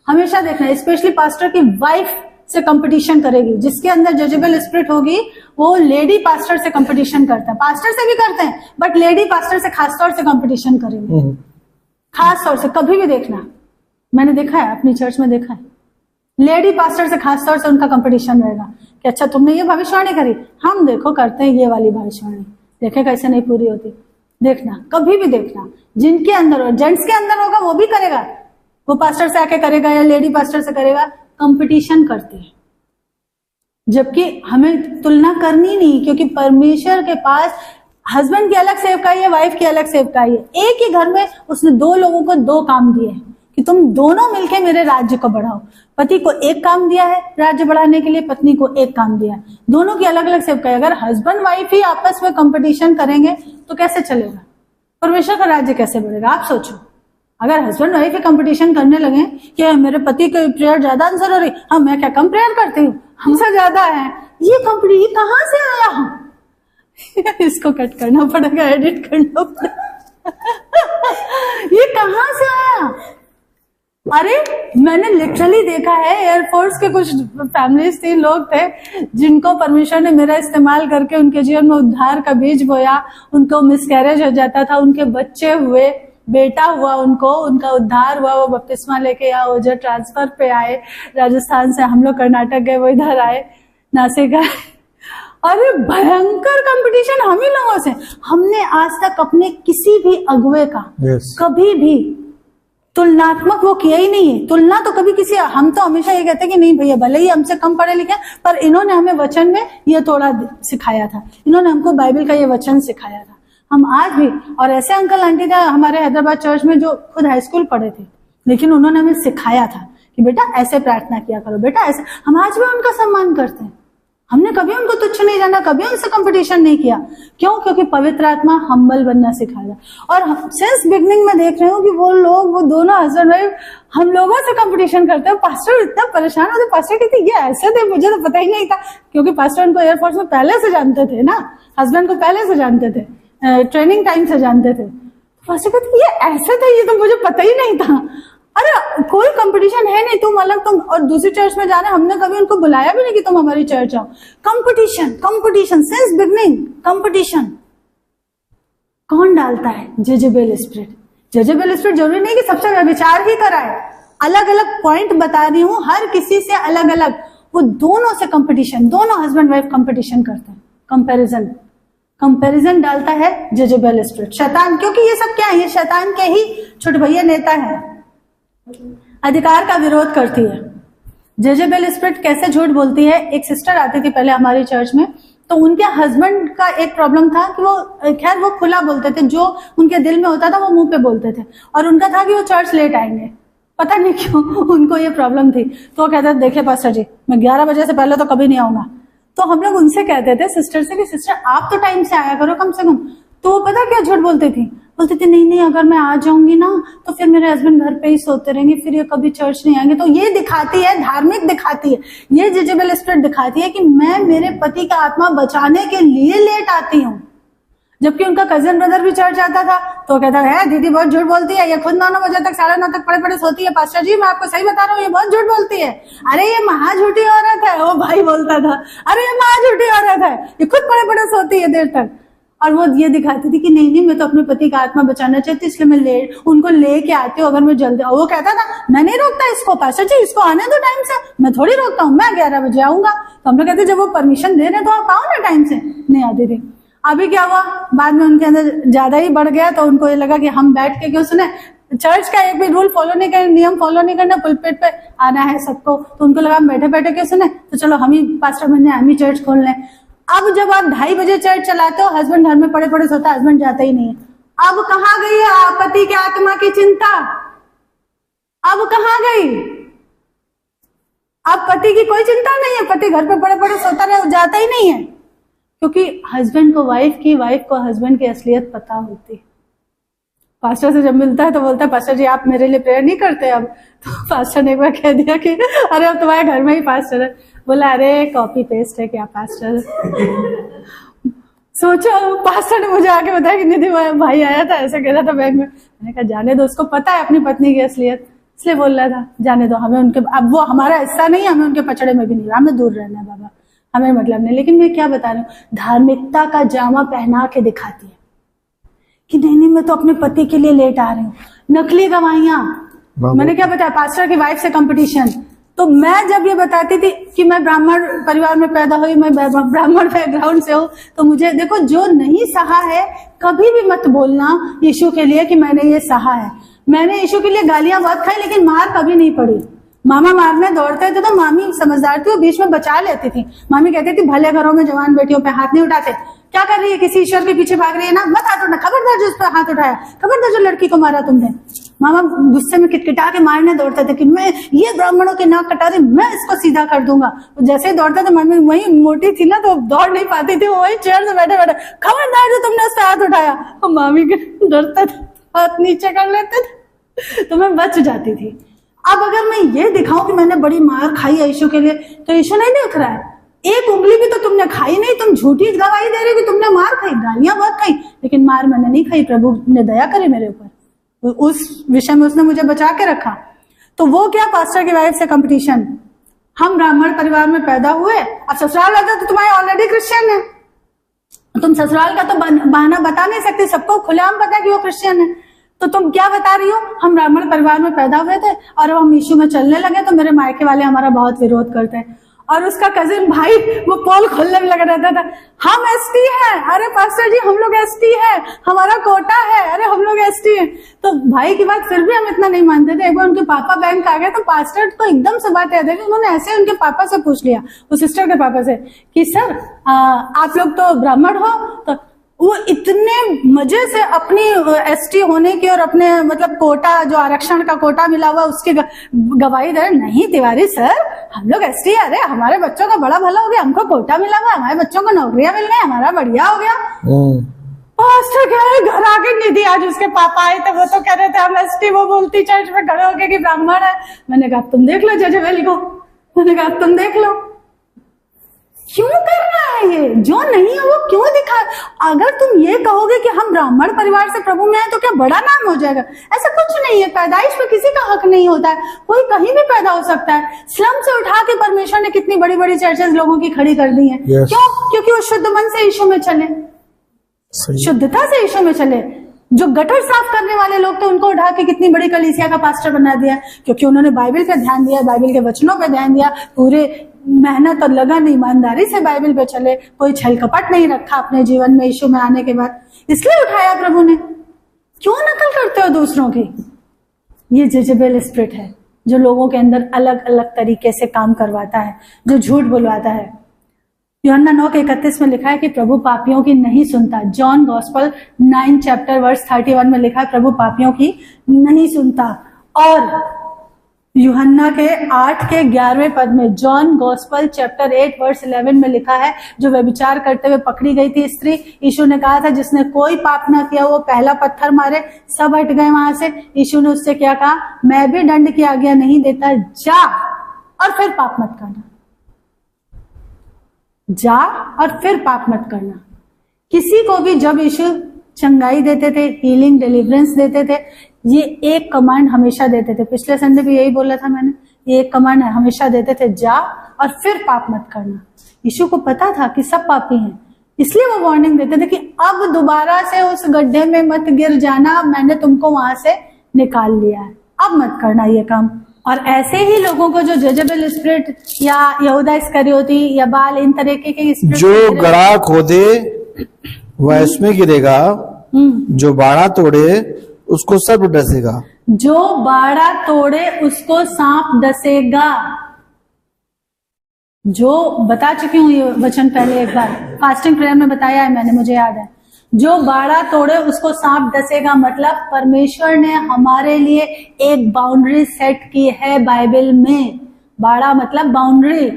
हमेशा देखना, स्पेशली पास्टर की वाइफ से कंपटीशन करेगी। जिसके अंदर जेजेबेल स्पिरिट होगी वो लेडी पास्टर से कंपटीशन करता है, पास्टर से भी करते हैं बट लेडी पास्टर से खासतौर से कंपटीशन करेंगे, खास तौर से। कभी भी देखना, मैंने देखा है, अपनी चर्च में देखा है, लेडी पास्टर से खासतौर से उनका कंपटीशन रहेगा कि अच्छा तुमने ये भविष्यवाणी करी, हम देखो करते हैं ये वाली भविष्यवाणी, देखे कैसे नहीं पूरी होती। देखना, कभी भी देखना, जिनके अंदर और जेंट्स के अंदर होगा वो भी करेगा, वो पास्टर से आके करेगा या लेडी पास्टर से करेगा, कंपटीशन करते हैं। जबकि हमें तुलना करनी नहीं, क्योंकि परमेश्वर के पास हस्बैंड की अलग सेवकाई है, वाइफ की अलग सेवकाई है। एक ही घर में उसने दो लोगों को दो काम दिए कि तुम दोनों मिलकर मेरे राज्य को बढ़ाओ। पति को एक काम दिया है राज्य बढ़ाने के लिए, पत्नी को एक काम दिया है, दोनों की अलग अलग सेवकाई। अगर हस्बैंड वाइफ ही आपस में कंपटीशन करेंगे तो कैसे चलेगा? परमेश्वर का राज्य कैसे बढ़ेगा? आप सोचो, अगर हस्बैंड वाइफ ही कंपटीशन करने लगे कि मेरे पति के प्रेयर ज्यादा आंसर हो रही, हाँ मैं क्या कम प्रेयर करती हूँ, हमसे ज्यादा है, ये कंपटीशन कहाँ से आया? हम इसको कट करना पड़ेगा, एडिट करना पड़ेगा। ये कहाँ से आया? अरे मैंने लिटरली देखा है, एयरफोर्स के कुछ फैमिलीज थी, लोग थे जिनको परमेश्वर ने मेरा इस्तेमाल करके उनके जीवन में उद्धार का बीज बोया, उनको मिसकैरेज हो जाता था, उनके बच्चे हुए, बेटा हुआ उनको, उनका उद्धार हुआ, वो बपतिस्मा लेके यहाँ ओझर ट्रांसफर पे आए, राजस्थान से हम लोग कर्नाटक गए, वो इधर आए, नासिक आए। अरे भयंकर कंपटीशन हम ही लोगों से। हमने आज तक अपने किसी भी अगुवे का कभी भी तुलनात्मक वो किया ही नहीं है। तुलना तो कभी किसी, हम तो हमेशा ये कहते हैं कि नहीं भैया भले ही हमसे कम पढ़े लिखे, पर इन्होंने हमें वचन में ये थोड़ा सिखाया था, इन्होंने हमको बाइबल का ये वचन सिखाया था। हम आज भी, और ऐसे अंकल आंटी था हमारे हैदराबाद चर्च में जो खुद हाई स्कूल पढ़े थे, लेकिन उन्होंने हमें सिखाया था कि बेटा ऐसे प्रार्थना किया करो, बेटा ऐसे। हम आज भी उनका सम्मान करते हैं, हमने कभी उनको तुच्छ नहीं जाना, कभी उनसे कंपटीशन नहीं किया। क्यों? क्योंकि पवित्र आत्मा हम्बल बनना सिखाया। और सिंस बिगनिंग में देख रही हूँ कि वो लोग, वो दोनों हस्बैंड वाइफ हम लोगों से कंपटीशन करते हैं। पास्टर इतना परेशान होते, पास्टर कहते ये ऐसे थे, मुझे तो पता ही नहीं था, क्योंकि पास्टर उनको एयरफोर्स में पहले से जानते थे ना, हस्बैंड को पहले से जानते थे, ट्रेनिंग टाइम से जानते थे। पास्टर कहते ये ऐसे थे, ये तो मुझे पता ही नहीं था। अरे कोई कंपटीशन है नहीं, तुम अलग, तुम और दूसरी चर्च में जा रहे, हमने कभी उनको बुलाया भी नहीं कि तुम हमारी चर्च आओ। Competition, competition since beginning, competition कौन डालता है? Jezebel spirit. जेजेबेल स्पिरिट जरूरी नहीं कि सबसे विचार ही कराए, अलग अलग पॉइंट बता रही हूं, हर किसी से अलग अलग। वो दोनों से कंपटीशन, दोनों हस्बैंड वाइफ कंपटीशन करते हैं, कंपैरिजन, कंपैरिजन डालता है जेजेबेल स्पिरिट, शैतान। क्योंकि ये सब क्या है? ये शैतान के ही छोटे भैया नेता है, अधिकार का विरोध करती है। जेजेबेल स्पिरिट कैसे झूठ बोलती है? एक सिस्टर आती थी पहले हमारी चर्च में, तो उनके हस्बैंड का एक प्रॉब्लम था कि वो, खैर वो खुला बोलते थे, जो उनके दिल में होता था वो मुंह पे बोलते थे, और उनका था कि वो चर्च लेट आएंगे, पता नहीं क्यों उनको ये प्रॉब्लम थी। तो वो कहते थे देखिए पास्टर जी, मैं 11 बजे से पहले तो कभी नहीं आऊंगा। तो हम लोग उनसे कहते थे सिस्टर से कि सिस्टर आप तो टाइम से आया करो कम से कम। तो वो पता क्या झूठ बोलती थी? बोलती थी नहीं नहीं, अगर मैं आ जाऊंगी ना तो फिर मेरे हस्बैंड घर पे ही सोते रहेंगे, फिर ये कभी चर्च नहीं आएंगे। तो ये दिखाती है, धार्मिक दिखाती है, ये जेजेबेल स्पिरिट दिखाती है कि मैं मेरे पति का आत्मा बचाने के लिए लेट आती हूँ। जबकि उनका कजिन ब्रदर भी चर्च आता था तो कहता है दीदी बहुत झूठ बोलती है, ये खुद 9 बजे तक 9:30 तक पड़े पड़े सोती है। पास्टर जी मैं आपको सही बता रहा हूँ, ये बहुत झूठ बोलती है। अरे ये महा झूठी औरत है, वो भाई बोलता था, अरे ये महा झूठी औरत है, ये खुद पड़े पड़े सोती है देर तक। और वो ये दिखाती थी कि नहीं नहीं, मैं तो अपने पति का आत्मा बचाना चाहती, इसलिए मैं उनको लेके आती हूँ अगर मैं जल्दी। वो कहता था मैं नहीं रोकता इसको, पास्टर जी इसको आने दो टाइम से, मैं थोड़ी रोकता हूँ, मैं 11 बजे आऊंगा। तो हम लोग कहते जब वो परमिशन दे रहे तो आप आओ ना टाइम से। नहीं आती थी। अभी क्या हुआ, बाद में उनके अंदर ज्यादा ही बढ़ गया, तो उनको ये लगा कि हम बैठ के क्यों सुने, चर्च का एक भी रूल फॉलो नहीं करना, नियम फॉलो नहीं करना, पुलपिट पे आना है सबको। तो उनको लगा हम बैठे बैठे क्यों सुने, तो चलो हम ही पास्टर बनने, हम ही चर्च खोल लें। अब जब आप 2:30 बजे चर्च चलाते हो, हस्बैंड घर में पड़े पड़े सोता, हस्बैंड जाता ही नहीं है। अब कहाँ गई है पति के आत्मा की चिंता? अब कहाँ गई? अब पति की कोई चिंता नहीं है, पति घर पे पड़े पड़े सोता रहे, जाता ही नहीं है। क्योंकि हस्बैंड को वाइफ की, वाइफ को हस्बैंड की असलियत पता होती है। पास्टर से जब मिलता है तो बोलता है पास्टर जी आप मेरे लिए प्रेयर नहीं करते अब? तो पास्टर ने एक बार कह दिया कि अरे अब तुम्हारे घर में ही पास्टर है। बोला अरे कॉपी पेस्ट है क्या पास्टर? सोचो पास्टर ने मुझे आके बताया कि निधि भाई आया था, ऐसे कह रहा था बैंक में। मैंने कहा जाने दो, उसको पता है अपनी पत्नी की असलियत, इसलिए बोल रहा था जाने दो, हमें उनके, अब वो हमारा हिस्सा नहीं है, हमें उनके पचड़े में भी नहीं, हमें दूर रहना है बाबा, हमें मतलब नहीं। लेकिन मैं क्या बता रही हूँ, धार्मिकता का जामा पहना के दिखाती है कि नहीं नहीं मैं तो अपने पति के लिए लेट आ रही हूँ। नकली गवाहियां, मैंने क्या बताया, पास्टर की वाइफ से कंपटीशन। तो मैं जब ये बताती थी कि मैं ब्राह्मण परिवार में पैदा हुई, मैं ब्राह्मण बैकग्राउंड से हूँ, तो मुझे देखो जो नहीं सहा है कभी भी मत बोलना यीशु के लिए कि मैंने ये सहा है। मैंने यीशु के लिए गालियां बहुत खाई लेकिन मार कभी नहीं पड़ी। मामा मारने दौड़ते थे तो मामी समझदार थी, वो बीच में बचा लेती थी। मामी कहती थी भले घरों में जवान बेटियों पे हाथ नहीं उठाते, क्या कर रही है, किसी ईश्वर के पीछे भाग रही है ना, मत हाथ उठा, खबरदार जो उस पर हाथ उठाया, खबरदार जो लड़की को मारा तुमने। मामा गुस्से में किटकिटा के मारने दौड़ते थे कि मैं ये ब्राह्मणों के नाक कटा रही, मैं इसको सीधा कर दूंगा। तो जैसे ही दौड़ते थे, मम्मी वही मोटी थी ना तो दौड़ नहीं पाती थी, वही चेयर से बैठे बैठे खबरदार जो तुमने उस पर हाथ उठाया। और मामी के डरते थे, हाथ नीचे कर लेते थे, तो मैं बच जाती थी। अब अगर मैं ये दिखाऊं कि मैंने बड़ी मार खाई है यीशु के लिए, तो यीशु नहीं देख रहा है। एक उंगली भी तो तुमने खाई नहीं, तुम झूठी गवाही दे रहे हो कि तुमने मार खाई, गालियां बहुत खाई, लेकिन मार मैंने नहीं खाई। प्रभु ने दया करे मेरे ऊपर, उस विषय में उसने मुझे बचा के रखा। तो वो क्या, पास्टर की वाइफ से कंपटीशन। हम ब्राह्मण परिवार में पैदा हुए, अब ससुराल आता तो तुम्हारे ऑलरेडी क्रिश्चियन है, तुम ससुराल का तो बहाना बता नहीं सकते, सबको खुलेआम पता है कि वो क्रिश्चियन है। तो तुम क्या बता रही हो, हम ब्राह्मण परिवार में पैदा हुए थे और हम यीशु में चलने लगे तो मेरे मायके वाले हमारा बहुत विरोध करते हैं। और उसका कजिन भाई वो पोल खोलने में लगा रहता था, हम एसटी हैं, अरे पास्टर जी हम लोग एसटी हैं, हमारा कोटा है, अरे हम लोग एसटी हैं। तो भाई की बात फिर भी हम इतना नहीं मानते थे। एक बार उनके पापा बैंक आ गए तो पास्टर को एकदम से बात याद है कि उन्होंने ऐसे उनके पापा से पूछ लिया, उस सिस्टर के पापा से कि सर आप लोग तो ब्राह्मण हो, तो वो इतने मजे से अपनी एसटी होने की और अपने मतलब कोटा, जो आरक्षण का कोटा मिला हुआ, उसकी गवाही दे। नहीं तिवारी सर, हम लोग एसटी आ रहे, हमारे बच्चों का बड़ा भला हो गया, हमको कोटा मिला हुआ, हमारे बच्चों को नौकरियां मिल गई, हमारा बढ़िया हो गया। पास्टर कह रहे घर आके निधि, आज उसके पापा आए थे, वो तो कह रहे थे हम एसटी, वो बोलती चर्च में खड़े होके कि ब्राह्मण है। मैंने कहा तुम देख लो जेजेबेल को, मैंने कहा तुम देख लो क्यों कर रहा है ये, जो नहीं है वो क्यों दिखा। अगर तुम ये कहोगे कि हम ब्राह्मण परिवार से प्रभु में आए तो क्या बड़ा नाम हो जाएगा? ऐसा कुछ नहीं है। पैदाइश पे किसी का हक नहीं होता है, कोई कहीं भी पैदा हो सकता है। स्लम से उठा के परमेश्वर ने कितनी बड़ी बड़ी चर्चेस लोगों की खड़ी कर दी है। क्यों? क्योंकि वो शुद्ध मन से यीशु में चले, शुद्धता से यीशु में चले। जो गटर साफ करने वाले लोग थे उनको उठा के कितनी बड़ी कलीसिया का पास्टर बना दिया, क्योंकि उन्होंने बाइबल पे ध्यान दिया, बाइबल के वचनों पे ध्यान दिया, पूरे मेहनत और लगन ईमानदारी से बाइबल पे चले, कोई छल कपट नहीं रखा अपने जीवन में यीशु में आने के बाद, इसलिए उठाया प्रभु ने। क्यों नकल करते हो दूसरों की? ये जेजेबेल स्पिरिट है जो लोगों के अंदर अलग अलग तरीके से काम करवाता है, जो झूठ बुलवाता है। यूहन्ना 9:31 में लिखा है कि प्रभु पापियों की नहीं सुनता। जॉन गॉस्पल 9 चैप्टर वर्स 31 में लिखा है प्रभु पापियों की नहीं सुनता। और यूहन्ना के 8:11 पद में, जॉन गॉस्पल चैप्टर 8 वर्स 11 में लिखा है, जो व्यभिचार करते हुए पकड़ी गई थी स्त्री, यीशु ने कहा था जिसने कोई पाप ना किया वो पहला पत्थर मारे। सब हट गए वहां से। यीशु ने उससे क्या कहा? मैं भी दंड की आज्ञा नहीं देता, जा और फिर पाप मत करना। जा और फिर पाप मत करना। किसी को भी जब यीशु चंगाई देते थे, हीलिंग डिलीवरेंस देते थे, ये एक कमांड हमेशा देते थे। पिछले संडे भी यही बोला था मैंने, ये एक कमांड हमेशा देते थे, जा और फिर पाप मत करना। यीशु को पता था कि सब पापी हैं, इसलिए वो वार्निंग देते थे कि अब दोबारा से उस गड्ढे में मत गिर जाना, मैंने तुमको वहां से निकाल लिया है, अब मत करना ये काम। और ऐसे ही लोगों को जो जेजेबेल स्पिरिट या यहूदा इस्करियोती या बाल, इन तरीके के स्पिरिट, जो गड़ा खोदे वह इसमें गिरेगा, जो बाड़ा तोड़े उसको सर्प डसेगा। जो बाड़ा तोड़े उसको सांप डसेगा। जो बता चुकी हूं ये वचन पहले एक बार फास्टिंग प्रेयर में बताया है मैंने, मुझे याद है। जो बाड़ा तोड़े उसको सांप डसेगा, मतलब परमेश्वर ने हमारे लिए एक बाउंड्री सेट की है बाइबल में। बाड़ा मतलब बाउंड्री।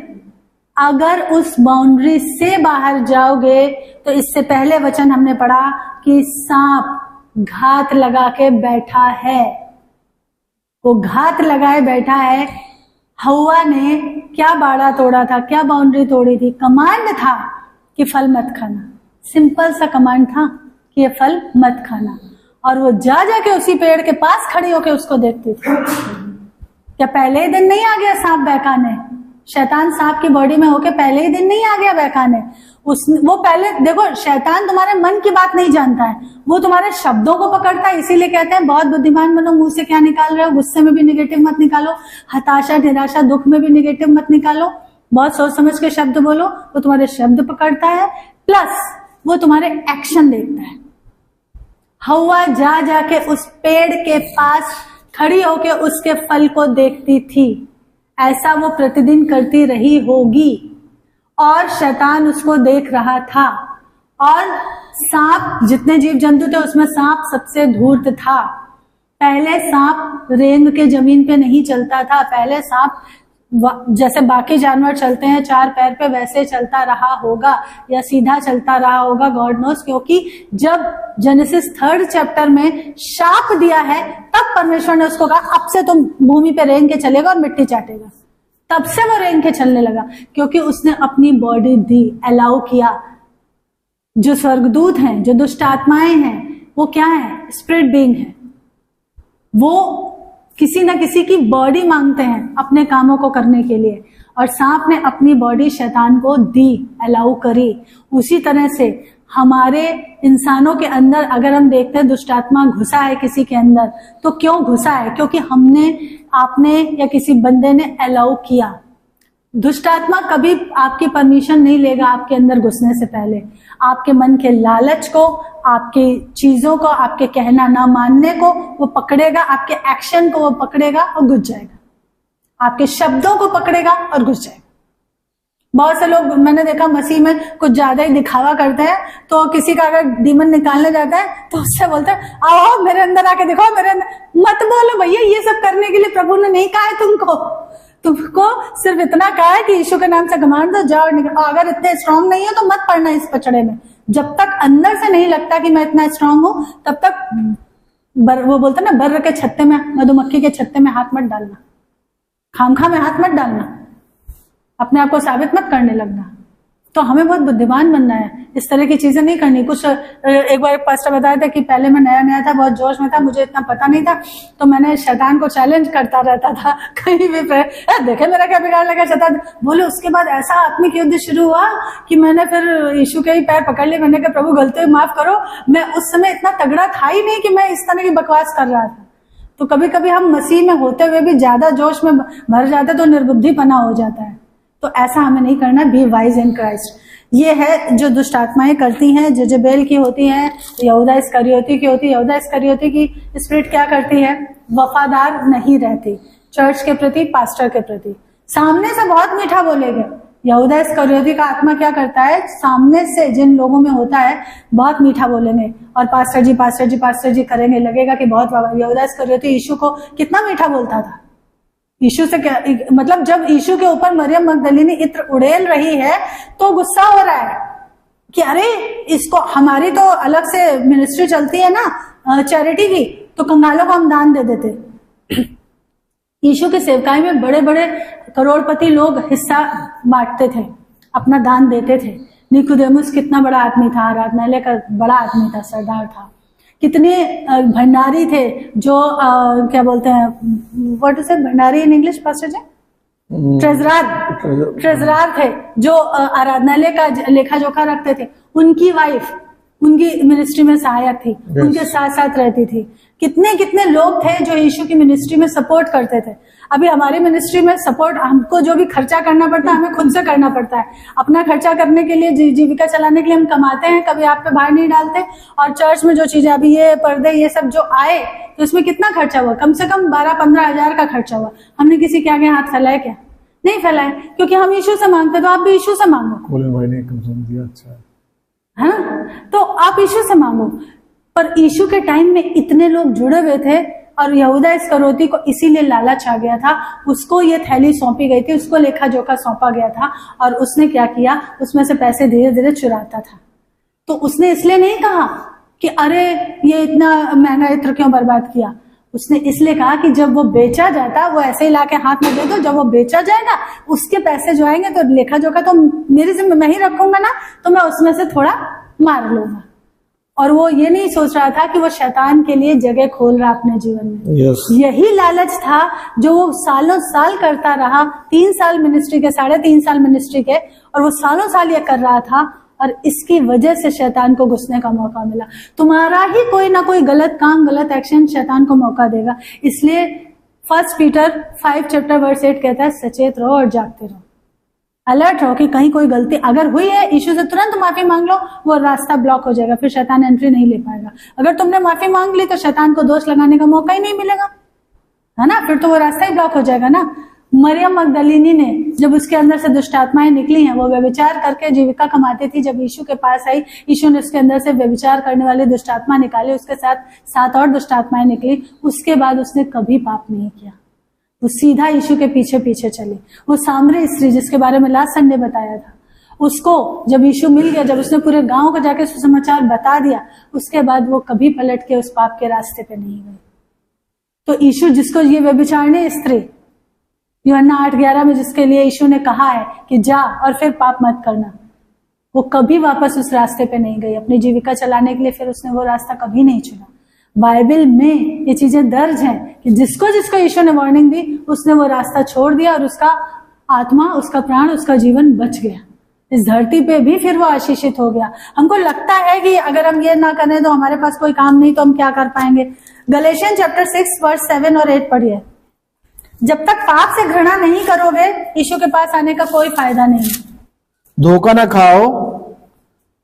अगर उस बाउंड्री से बाहर जाओगे तो इससे पहले वचन हमने पढ़ा कि सांप घात लगा के बैठा है, वो घात लगाए बैठा है। हवा ने क्या बाड़ा तोड़ा था, क्या बाउंड्री तोड़ी थी? कमांड था कि फल मत खाना, सिंपल सा कमांड था कि ये फल मत खाना। और वो जा जाके उसी पेड़ के पास खड़ी होके उसको देखती थी। क्या पहले ही दिन नहीं आ गया सांप बहकाने? शैतान सांप की बॉडी में होके पहले ही दिन नहीं आ गया बहकाने। वो पहले देखो, शैतान तुम्हारे मन की बात नहीं जानता है, वो तुम्हारे शब्दों को पकड़ता है। इसीलिए कहते हैं बहुत बुद्धिमान बनो, मुंह से क्या निकाल रहे हो, गुस्से में भी निगेटिव मत निकालो, हताशा निराशा दुख में भी निगेटिव मत निकालो, बहुत सोच समझ के शब्द बोलो। वो तुम्हारे शब्द पकड़ता है, प्लस वो तुम्हारे एक्शन देखता है। हवा जा जाके उस पेड़ के पास खड़ी होके उसके फल को देखती थी। ऐसा वो प्रतिदिन करती रही होगी और शैतान उसको देख रहा था। और सांप, जितने जीव जंतु थे उसमें सांप सबसे धूर्त था। पहले सांप रेंग के जमीन पे नहीं चलता था, पहले सांप जैसे बाकी जानवर चलते हैं चार पैर पे वैसे चलता रहा होगा या सीधा चलता रहा होगा, गॉड नोस। क्योंकि जब जेनेसिस 3rd चैप्टर में शाप दिया है तब परमेश्वर ने उसको कहा अब से तुम भूमि पे रेंग के चलेगा और मिट्टी चाटेगा। तब से वो रेंग के चलने लगा, क्योंकि उसने अपनी बॉडी दी, अलाउ किया। जो स्वर्गदूत हैं, जो दुष्ट आत्माएं हैं, वो क्या है? स्पिरिट बीइंग है। वो किसी न किसी की बॉडी मांगते हैं अपने कामों को करने के लिए, और सांप ने अपनी बॉडी शैतान को दी, अलाउ करी। उसी तरह से हमारे इंसानों के अंदर अगर हम देखते हैं दुष्ट आत्मा घुसा है किसी के अंदर, तो क्यों घुसा है? क्योंकि हमने, आपने या किसी बंदे ने अलाउ किया। दुष्ट आत्मा कभी आपकी परमिशन नहीं लेगा आपके अंदर घुसने से पहले। आपके मन के लालच को, आपकी चीजों को, आपके कहना ना मानने को वो पकड़ेगा, आपके एक्शन को वो पकड़ेगा और घुस जाएगा, आपके शब्दों को पकड़ेगा और घुस जाएगा। बहुत से लोग मैंने देखा मसीह में कुछ ज्यादा ही दिखावा करते हैं, तो किसी का अगर डीमन निकालने जाता है तो उससे बोलते हैं आओ मेरे अंदर आके दिखाओ मेरे अंदर। मत बोलो भैया, ये सब करने के लिए प्रभु ने नहीं कहा है तुमको सिर्फ इतना कहा है कि यीशु के नाम से घमंड दो, जाओ निकलो। अगर इतने स्ट्रांग नहीं हो तो मत पड़ना इस पचड़े में। जब तक अंदर से नहीं लगता कि मैं इतना स्ट्रांग हूं तब तक वो बोलते ना बर्र के छत्ते में, मधुमक्खी के छत्ते में हाथ मत डालना, खामखा में हाथ मत डालना, अपने आप को साबित मत करने लगना। तो हमें बहुत बुद्धिमान बनना है, इस तरह की चीजें नहीं करनी। कुछ एक बार पास्टर बताया था कि पहले मैं नया था, बहुत जोश में था, मुझे इतना पता नहीं था, तो मैंने शैतान को चैलेंज करता रहता था कहीं भी देखे मेरा क्या बिगाड़ लगा शैतान बोले। उसके बाद ऐसा आत्मिक युद्ध शुरू हुआ कि मैंने फिर यीशु के ही पैर पकड़ लिए, मैंने कहा प्रभु गलती माफ करो। मैं उस समय इतना तगड़ा था ही नहीं कि मैं इस तरह की बकवास कर रहा था। तो कभी कभी हम मसीह में होते हुए भी ज्यादा जोश में भर जाते तो निर्बुद्धिपना हो जाता है। तो ऐसा हमें नहीं करना। Be wise in Christ. ये है जो दुष्ट आत्माएं करती हैं, जेजेबेल की होती हैं, यहूदा इस्करियोती की होती है। यहूदा इस्करियोती की स्पिरिट क्या करती है? वफादार नहीं रहती चर्च के प्रति, पास्टर के प्रति। सामने से बहुत मीठा बोलेंगे। यहूदा इस्करियोती का आत्मा क्या करता है? सामने से जिन लोगों में होता है बहुत मीठा बोलेंगे और पास्टर जी पास्टर जी पास्टर जी करेंगे, लगेगा कि बहुत। यहूदा इस्करियोती यीशु को कितना मीठा बोलता था। यीशु से क्या मतलब, जब यीशु के ऊपर मरियम मगदलीनी इत्र उड़ेल रही है तो गुस्सा हो रहा है कि अरे इसको, हमारी तो अलग से मिनिस्ट्री चलती है ना चैरिटी की, तो कंगालों को हम दान दे देते। यीशु के सेवकाई में बड़े बड़े करोड़पति लोग हिस्सा बांटते थे, अपना दान देते थे। निकोदेमुस कितना बड़ा आदमी था, आराधनालय का बड़ा आदमी था, सरदार था। कितने भंडारी थे जो क्या बोलते हैं, व्हाट इज इट भंडारी in English pastor ji? Treasurer थे जो आराधनालय का लेखा जोखा रखते थे। उनकी वाइफ उनकी मिनिस्ट्री में सहायक थी, उनके साथ साथ रहती थी। कितने कितने लोग थे जो यीशु की मिनिस्ट्री में सपोर्ट करते थे। अभी हमारी मिनिस्ट्री में सपोर्ट, हमको जो भी खर्चा करना पड़ता है हमें खुद से करना पड़ता है। अपना खर्चा करने के लिए, जीविका चलाने के लिए हम कमाते हैं, कभी आप पे बाहर नहीं डालते। और चर्च में जो चीजें अभी ये पर्दे ये सब जो आए, तो इसमें कितना खर्चा हुआ? कम से कम 12-15 हजार का खर्चा हुआ। हमने किसी के आगे हाथ फैलाया क्या? नहीं फैलाए, क्योंकि हम यीशु से मांगते। तो आप भी यीशु से मांगो। भाई ने दिया, अच्छा है ना? तो आप यीशु से मांगो। पर यीशु के टाइम में इतने लोग जुड़े हुए थे और यहूदा इस्करियोती को इसीलिए लालच आ गया था। उसको ये थैली सौंपी गई थी, उसको लेखा जोखा सौंपा गया था और उसने क्या किया? उसमें से पैसे धीरे धीरे चुराता था। तो उसने इसलिए नहीं कहा कि अरे ये इतना महंगा इत्र क्यों बर्बाद किया। उसने इसलिए कहा कि जब वो बेचा जाता, वो ऐसे ही लाके हाथ में दे दो, जब वो बेचा जाएगा उसके पैसे जो आएंगे तो लेखा जोखा तो मेरी जिम्मे मैं ही रखूंगा ना, तो मैं उसमें से थोड़ा मार लूंगा। और वो ये नहीं सोच रहा था कि वो शैतान के लिए जगह खोल रहा अपने जीवन में। यही लालच था जो वो सालों साल करता रहा। 3 साल मिनिस्ट्री के, 3.5 साल मिनिस्ट्री के, और वो सालों साल ये कर रहा था। और इसकी वजह से शैतान को घुसने का मौका मिला। तुम्हारा ही कोई ना कोई गलत काम, गलत एक्शन शैतान को मौका देगा। इसलिए 1 पीटर 5 चैप्टर वर्स 8 कहता है सचेत रहो और जागते रहो, अलर्ट रहो कि कहीं कोई गलती अगर हुई है, यीशु से तुरंत माफी मांग लो, वो रास्ता ब्लॉक हो जाएगा, फिर शैतान एंट्री नहीं ले पाएगा। अगर तुमने माफी मांग ली तो शैतान को दोष लगाने का मौका ही नहीं मिलेगा, है ना? फिर तो वो रास्ता ही ब्लॉक हो जाएगा ना। मरियम मगदलीनी ने, जब उसके अंदर से दुष्ट आत्माएं निकली हैं, वो व्यभिचार करके जीविका कमाती थी। जब यीशु के पास आई, यीशु ने उसके अंदर से व्यभिचार करने वाली दुष्ट आत्मा निकाली, उसके साथ 7 और दुष्ट आत्माएं निकली। उसके बाद उसने कभी पाप नहीं किया, वो सीधा यीशु के पीछे पीछे चली। वो सामरी स्त्री जिसके बारे में लास्ट संडे बताया था, उसको जब यीशु मिल गया, जब उसने पूरे गांव को जाके सुसमाचार बता दिया, उसके बाद वो कभी पलट के उस पाप के रास्ते पे नहीं गई। तो यीशु जिसको ये व्यभिचारणी स्त्री यूहन्ना 8:11 में जिसके लिए यीशु ने कहा है कि जा और फिर पाप मत करना, वो कभी वापस उस रास्ते पे नहीं गई। अपनी जीविका चलाने के लिए फिर उसने वो रास्ता कभी नहीं चुना। बाइबल में ये चीजें दर्ज हैं कि जिसको जिसको यीशु ने वार्निंग दी, उसने वो रास्ता छोड़ दिया और उसका आत्मा, उसका प्राण, उसका जीवन बच गया। इस धरती पे भी फिर वो आशीषित हो गया। हमको लगता है कि अगर हम ये ना करें तो हमारे पास कोई काम नहीं, तो हम क्या कर पाएंगे? गलेशियन चैप्टर 6 वर्स 7 और 8 पढ़िए। जब तक पाप से घृणा नहीं करोगे, यीशु के पास आने का कोई फायदा नहीं। धोखा ना खाओ,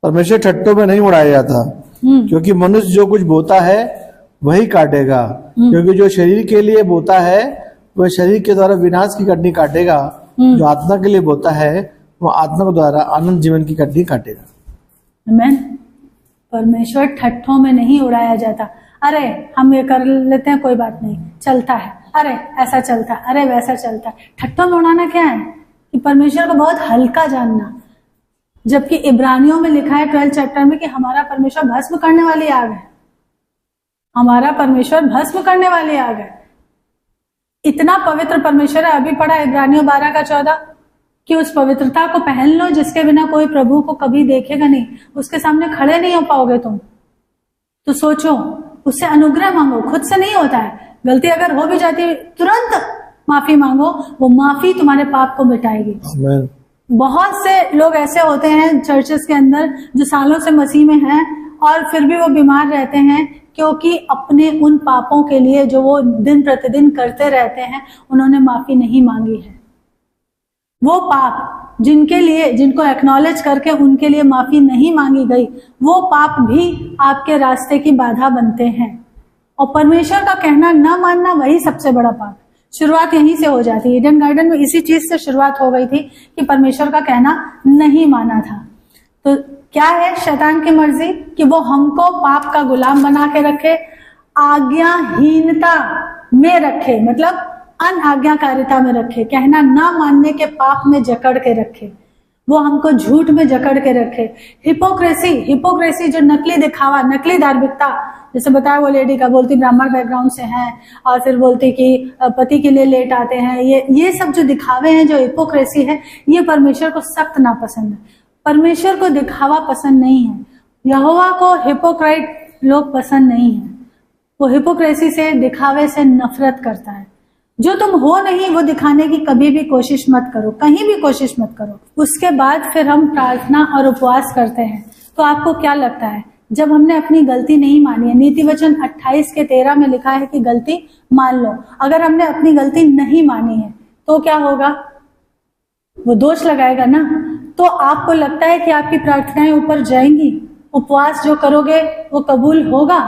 परमेश्वर ठट्टों में नहीं उड़ाया जाता, क्योंकि मनुष्य जो कुछ बोता है वही काटेगा। क्योंकि जो शरीर के लिए बोता है वह शरीर के द्वारा विनाश की कटनी काटेगा, जो आत्मा के लिए बोता है वो आत्मा के द्वारा आनंद जीवन की कटनी काटेगा। आमीन। परमेश्वर ठट्ठों में नहीं उड़ाया जाता। अरे हम ये कर लेते हैं, कोई बात नहीं, चलता है, अरे ऐसा चलता है, अरे वैसा चलता है। ठट्ठों में उड़ाना क्या है कि परमेश्वर को बहुत हल्का जानना। जबकि इब्रानियों में लिखा है 12 चैप्टर में कि हमारा परमेश्वर भस्म करने वाली आग है, हमारा परमेश्वर भस्म करने वाली आग है। इतना पवित्र परमेश्वर है। अभी पढ़ा इब्रानियों 12:14 कि उस पवित्रता को पहन लो जिसके बिना कोई प्रभु को कभी देखेगा नहीं, उसके सामने खड़े नहीं हो पाओगे तुम। तो सोचो, उससे अनुग्रह मांगो, खुद से नहीं होता है। गलती अगर हो भी जाती है तुरंत माफी मांगो, वो माफी तुम्हारे पाप को मिटाएगी। आमीन। बहुत से लोग ऐसे होते हैं चर्चेस के अंदर जो सालों से मसीह में हैं और फिर भी वो बीमार रहते हैं, क्योंकि अपने उन पापों के लिए जो वो दिन प्रतिदिन करते रहते हैं उन्होंने माफी नहीं मांगी है। वो पाप जिनके लिए, जिनको एक्नॉलेज करके उनके लिए माफी नहीं मांगी गई, वो पाप भी आपके रास्ते की बाधा बनते हैं। और परमेश्वर का कहना न मानना वही सबसे बड़ा पाप। शुरुआत यहीं से हो जाती है। ईडन गार्डन में इसी चीज से शुरुआत हो गई थी कि परमेश्वर का कहना नहीं माना था। तो क्या है शैतान की मर्जी कि वो हमको पाप का गुलाम बना के रखे, आज्ञाहीनता में रखे, मतलब अनाज्ञाकारिता में रखे, कहना ना मानने के पाप में जकड़ के रखे, वो हमको झूठ में जकड़ के रखे। हिपोक्रेसी जो नकली दिखावा, नकली धार्मिकता, जैसे बताया वो लेडी का, बोलती ब्राह्मण बैकग्राउंड से है और फिर बोलती कि पति के लिए लेट आते हैं। ये सब जो दिखावे हैं, जो हिपोक्रेसी है, ये परमेश्वर को सख्त नापसंद है। परमेश्वर को दिखावा पसंद नहीं है। यहोवा को हिपोक्राइट लोग पसंद नहीं है। वो हिपोक्रेसी से, दिखावे से नफरत करता है। जो तुम हो नहीं वो दिखाने की कभी भी कोशिश मत करो, कहीं भी कोशिश मत करो। उसके बाद फिर हम प्रार्थना और उपवास करते हैं। तो आपको क्या लगता है, जब हमने अपनी गलती नहीं मानी है, नीति वचन 28:13 में लिखा है कि गलती मान लो, अगर हमने अपनी गलती नहीं मानी है तो क्या होगा? वो दोष लगाएगा ना। तो आपको लगता है कि आपकी प्रार्थनाएं ऊपर जाएंगी, उपवास जो करोगे वो कबूल होगा?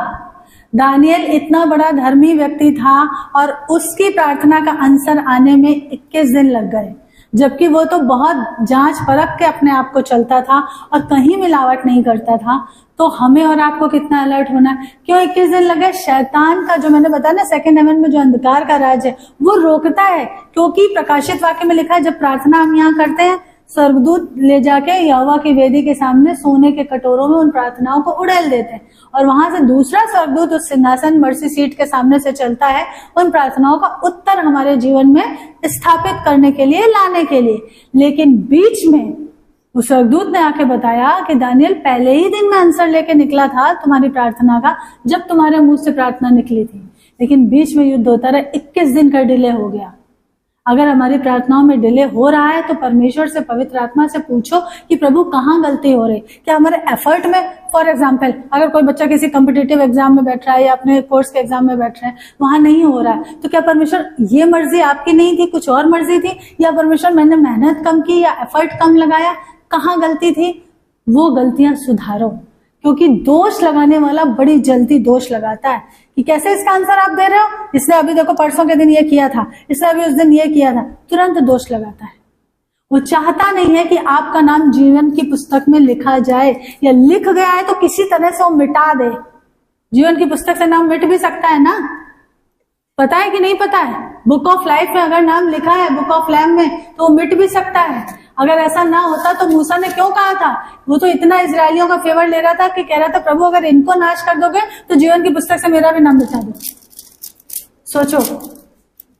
दानियल इतना बड़ा धर्मी व्यक्ति था और उसकी प्रार्थना का आंसर आने में 21 दिन लग गए, जबकि वो तो बहुत जांच परख के अपने आप को चलता था और कहीं मिलावट नहीं करता था। तो हमें और आपको कितना अलर्ट होना है। क्यों 21 दिन लगे? शैतान का, जो मैंने बताया ना, सेकंड हेवन में जो अंधकार का राज है, वो रोकता है। क्योंकि प्रकाशित वाक्य में लिखा है, जब प्रार्थना हम यहाँ करते हैं, स्वर्गदूत ले जाके यहोवा की वेदी के सामने सोने के कटोरों में उन प्रार्थनाओं को उड़ेल देते हैं और वहां से दूसरा स्वर्गदूत उस सिंहासन मर्सी सीट के सामने से चलता है उन प्रार्थनाओं का उत्तर हमारे जीवन में स्थापित करने के लिए, लाने के लिए। लेकिन बीच में उस स्वर्गदूत ने आके बताया कि दानियल, पहले ही दिन में आंसर लेके निकला था तुम्हारी प्रार्थना का, जब तुम्हारे मुंह से प्रार्थना निकली थी, लेकिन बीच में युद्ध होता रहा, 21 दिन का डिले हो गया। अगर हमारी प्रार्थनाओं में डिले हो रहा है तो परमेश्वर से, पवित्र आत्मा से पूछो कि प्रभु कहाँ गलती हो रही। क्या हमारे एफर्ट में, फॉर एग्जाम्पल, अगर कोई बच्चा किसी कॉम्पिटिटिव एग्जाम में बैठ रहा है या अपने कोर्स के एग्जाम में बैठ रहे हैं, वहां नहीं हो रहा है, तो क्या परमेश्वर, ये मर्जी आपकी नहीं थी, कुछ और मर्जी थी? या परमेश्वर, मैंने मेहनत कम की या एफर्ट कम लगाया, कहाँ गलती थी? वो गलतियां सुधारो। क्योंकि दोष लगाने वाला बड़ी जल्दी दोष लगाता है कि कैसे इसका आंसर आप दे रहे हो, इसने अभी देखो परसों के दिन ये किया था, इसने अभी उस दिन ये किया था, तुरंत दोष लगाता है। वो चाहता नहीं है कि आपका नाम जीवन की पुस्तक में लिखा जाए, या लिख गया है तो किसी तरह से वो मिटा दे। जीवन की पुस्तक से नाम मिट भी सकता है ना, पता है कि नहीं पता है? बुक ऑफ लाइफ में अगर नाम लिखा है बुक ऑफ लैम्ब में, तो वो मिट भी सकता है। अगर ऐसा ना होता तो मूसा ने क्यों कहा था? वो तो इतना इजरायलियों का फेवर ले रहा था कि कह रहा था, प्रभु अगर इनको नाश कर दोगे तो जीवन की पुस्तक से मेरा भी नाम मिटा दो। सोचो,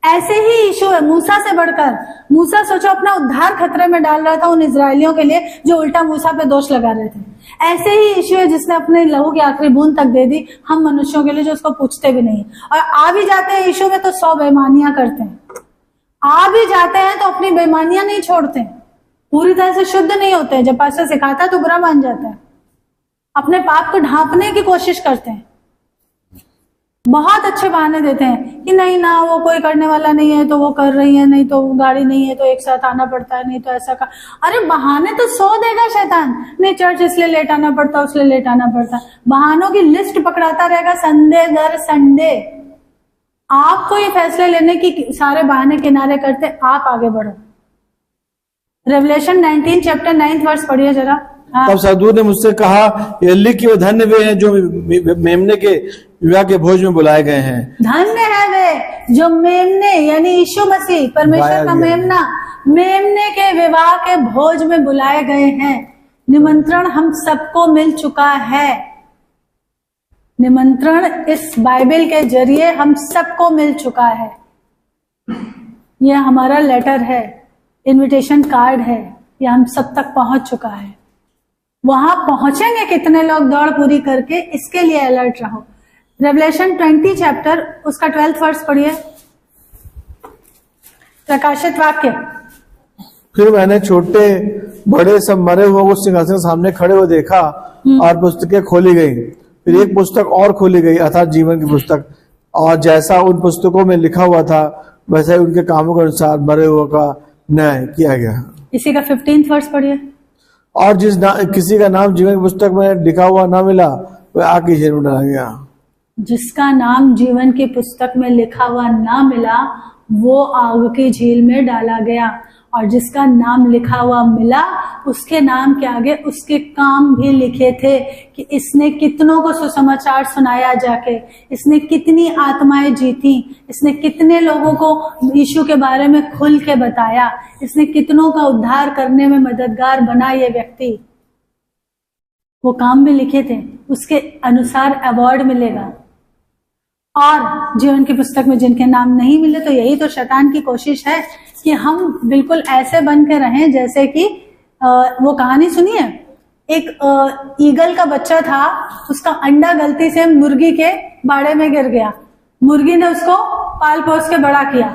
ऐसे ही यीशु है मूसा से बढ़कर। मूसा, सोचो, अपना उद्धार खतरे में डाल रहा था उन इजरायलियों के लिए जो उल्टा मूसा पे दोष लगा रहे थे। ऐसे ही यीशु है जिसने अपने लहू की आखिरी बूंद तक दे दी हम मनुष्यों के लिए, जो उसको पूछते भी नहीं। और आ भी जाते हैं यीशु में तो 100 बेईमानियां करते हैं। आ भी जाते हैं तो अपनी बेईमानियां नहीं छोड़ते, पूरी तरह से शुद्ध नहीं होते हैं। जब पास्टर सिखाता है तो बुरा मान जाता है, अपने पाप को ढांपने की कोशिश करते हैं, बहुत अच्छे बहाने देते हैं कि नहीं ना, वो कोई करने वाला नहीं है तो वो कर रही है, नहीं तो गाड़ी नहीं है तो एक साथ आना पड़ता है, नहीं तो ऐसा का। अरे बहाने तो 100 देगा शैतान। नहीं, चर्च इसलिए लेट आना पड़ता, उसलिए लेट आना पड़ता, बहानों की लिस्ट पकड़ाता रहेगा संडे दर संडे। आपको ये फैसले लेने की सारे बहाने किनारे करते आप आगे बढ़ो। रेवलेशन 19 चैप्टर 9 वर्स पढ़िए जरा। हाँ। तब सरदूत ने मुझसे कहा, यह लिख कि वो धन्य वे हैं जो मेमने के विवाह के भोज में बुलाए गए हैं। धन्य है वे जो मेमने यानी यीशु मसीह परमेश्वर का मेमना, मेमने के विवाह के भोज में बुलाए गए हैं। निमंत्रण हम सबको मिल चुका है। निमंत्रण इस बाइबल के जरिए हम सबको मिल चुका है। यह हमारा लेटर है, इनविटेशन कार्ड है, यह हम सब तक पहुंच चुका है। वहां पहुंचेंगे कितने लोग दौड़ पूरी करके, इसके लिए अलर्ट रहो। रेवलेशन 20 चैप्टर उसका 12 वर्स पढ़िए, प्रकाशित वाक्य। फिर मैंने छोटे बड़े सब मरे हुए को सिंहासन के सामने खड़े हुए देखा और पुस्तकें खोली गई। फिर एक पुस्तक और खोली गई, अर्थात जीवन की पुस्तक, और जैसा उन पुस्तकों में लिखा हुआ था वैसा ही उनके कामों के अनुसार मरे हुए का न्याय किया गया। इसी का 15 वर्स पढ़िए। और किसी का नाम जीवन की पुस्तक में लिखा हुआ ना मिला वह आग की झील में डाला गया। जिसका नाम जीवन की पुस्तक में लिखा हुआ ना मिला वो आग की झील में डाला गया, और जिसका नाम लिखा हुआ मिला उसके नाम के आगे उसके काम भी लिखे थे कि इसने कितनों को सुसमाचार सुनाया जाके, इसने कितनी आत्माएं जीती, इसने कितने लोगों को यीशु के बारे में खुल के बताया, इसने कितनों का उद्धार करने में मददगार बना ये व्यक्ति। वो काम भी लिखे थे, उसके अनुसार अवार्ड मिलेगा। और जीवन की पुस्तक में जिनके नाम नहीं मिले, तो यही तो शैतान की कोशिश है कि हम बिल्कुल ऐसे बन के रहें जैसे कि वो कहानी सुनिए, एक ईगल का बच्चा था, उसका अंडा गलती से मुर्गी के बाड़े में गिर गया, मुर्गी ने उसको पाल पोस के बड़ा किया।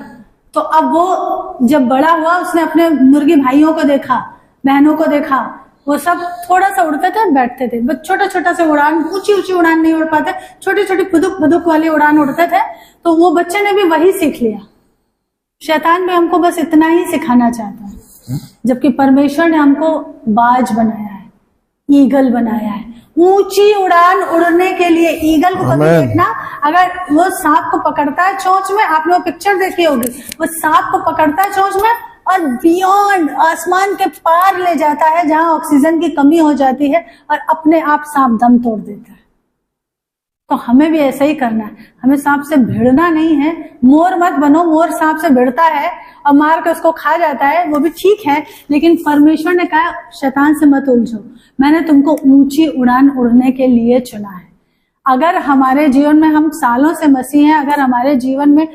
तो अब वो जब बड़ा हुआ उसने अपने मुर्गी भाइयों को देखा, बहनों को देखा, वो सब थोड़ा सा उड़ते थे, बैठते थे, बस छोटा छोटा से उड़ान, ऊंची ऊंची उड़ान नहीं उड़ पाते, छोटी छोटी फुदुक फुदुक वाली उड़ान उड़ते थे। तो वो बच्चे ने भी वही सीख लिया। शैतान भी हमको बस इतना ही सिखाना चाहता है, जबकि परमेश्वर ने हमको बाज बनाया है, ईगल बनाया है, ऊंची उड़ान उड़ने के लिए। ईगल को कभी देखना, अगर वो सांप को पकड़ता है चोंच में, आपने वो पिक्चर देखी होगी, वो सांप को पकड़ता है चोंच में और बियॉन्ड आसमान के पार ले जाता है जहां ऑक्सीजन की कमी हो जाती है, और अपने आप सांप दम तोड़ देता है। तो हमें भी ऐसा ही करना है, हमें सांप से भिड़ना नहीं है। मोर मत बनो, मोर सांप से भिड़ता है और मार के उसको खा जाता है, वो भी ठीक है, लेकिन परमेश्वर ने कहा शैतान से मत उलझो, मैंने तुमको ऊंची उड़ान उड़ने के लिए चुना है। अगर हमारे जीवन में, हम सालों से मसीह हैं, अगर हमारे जीवन में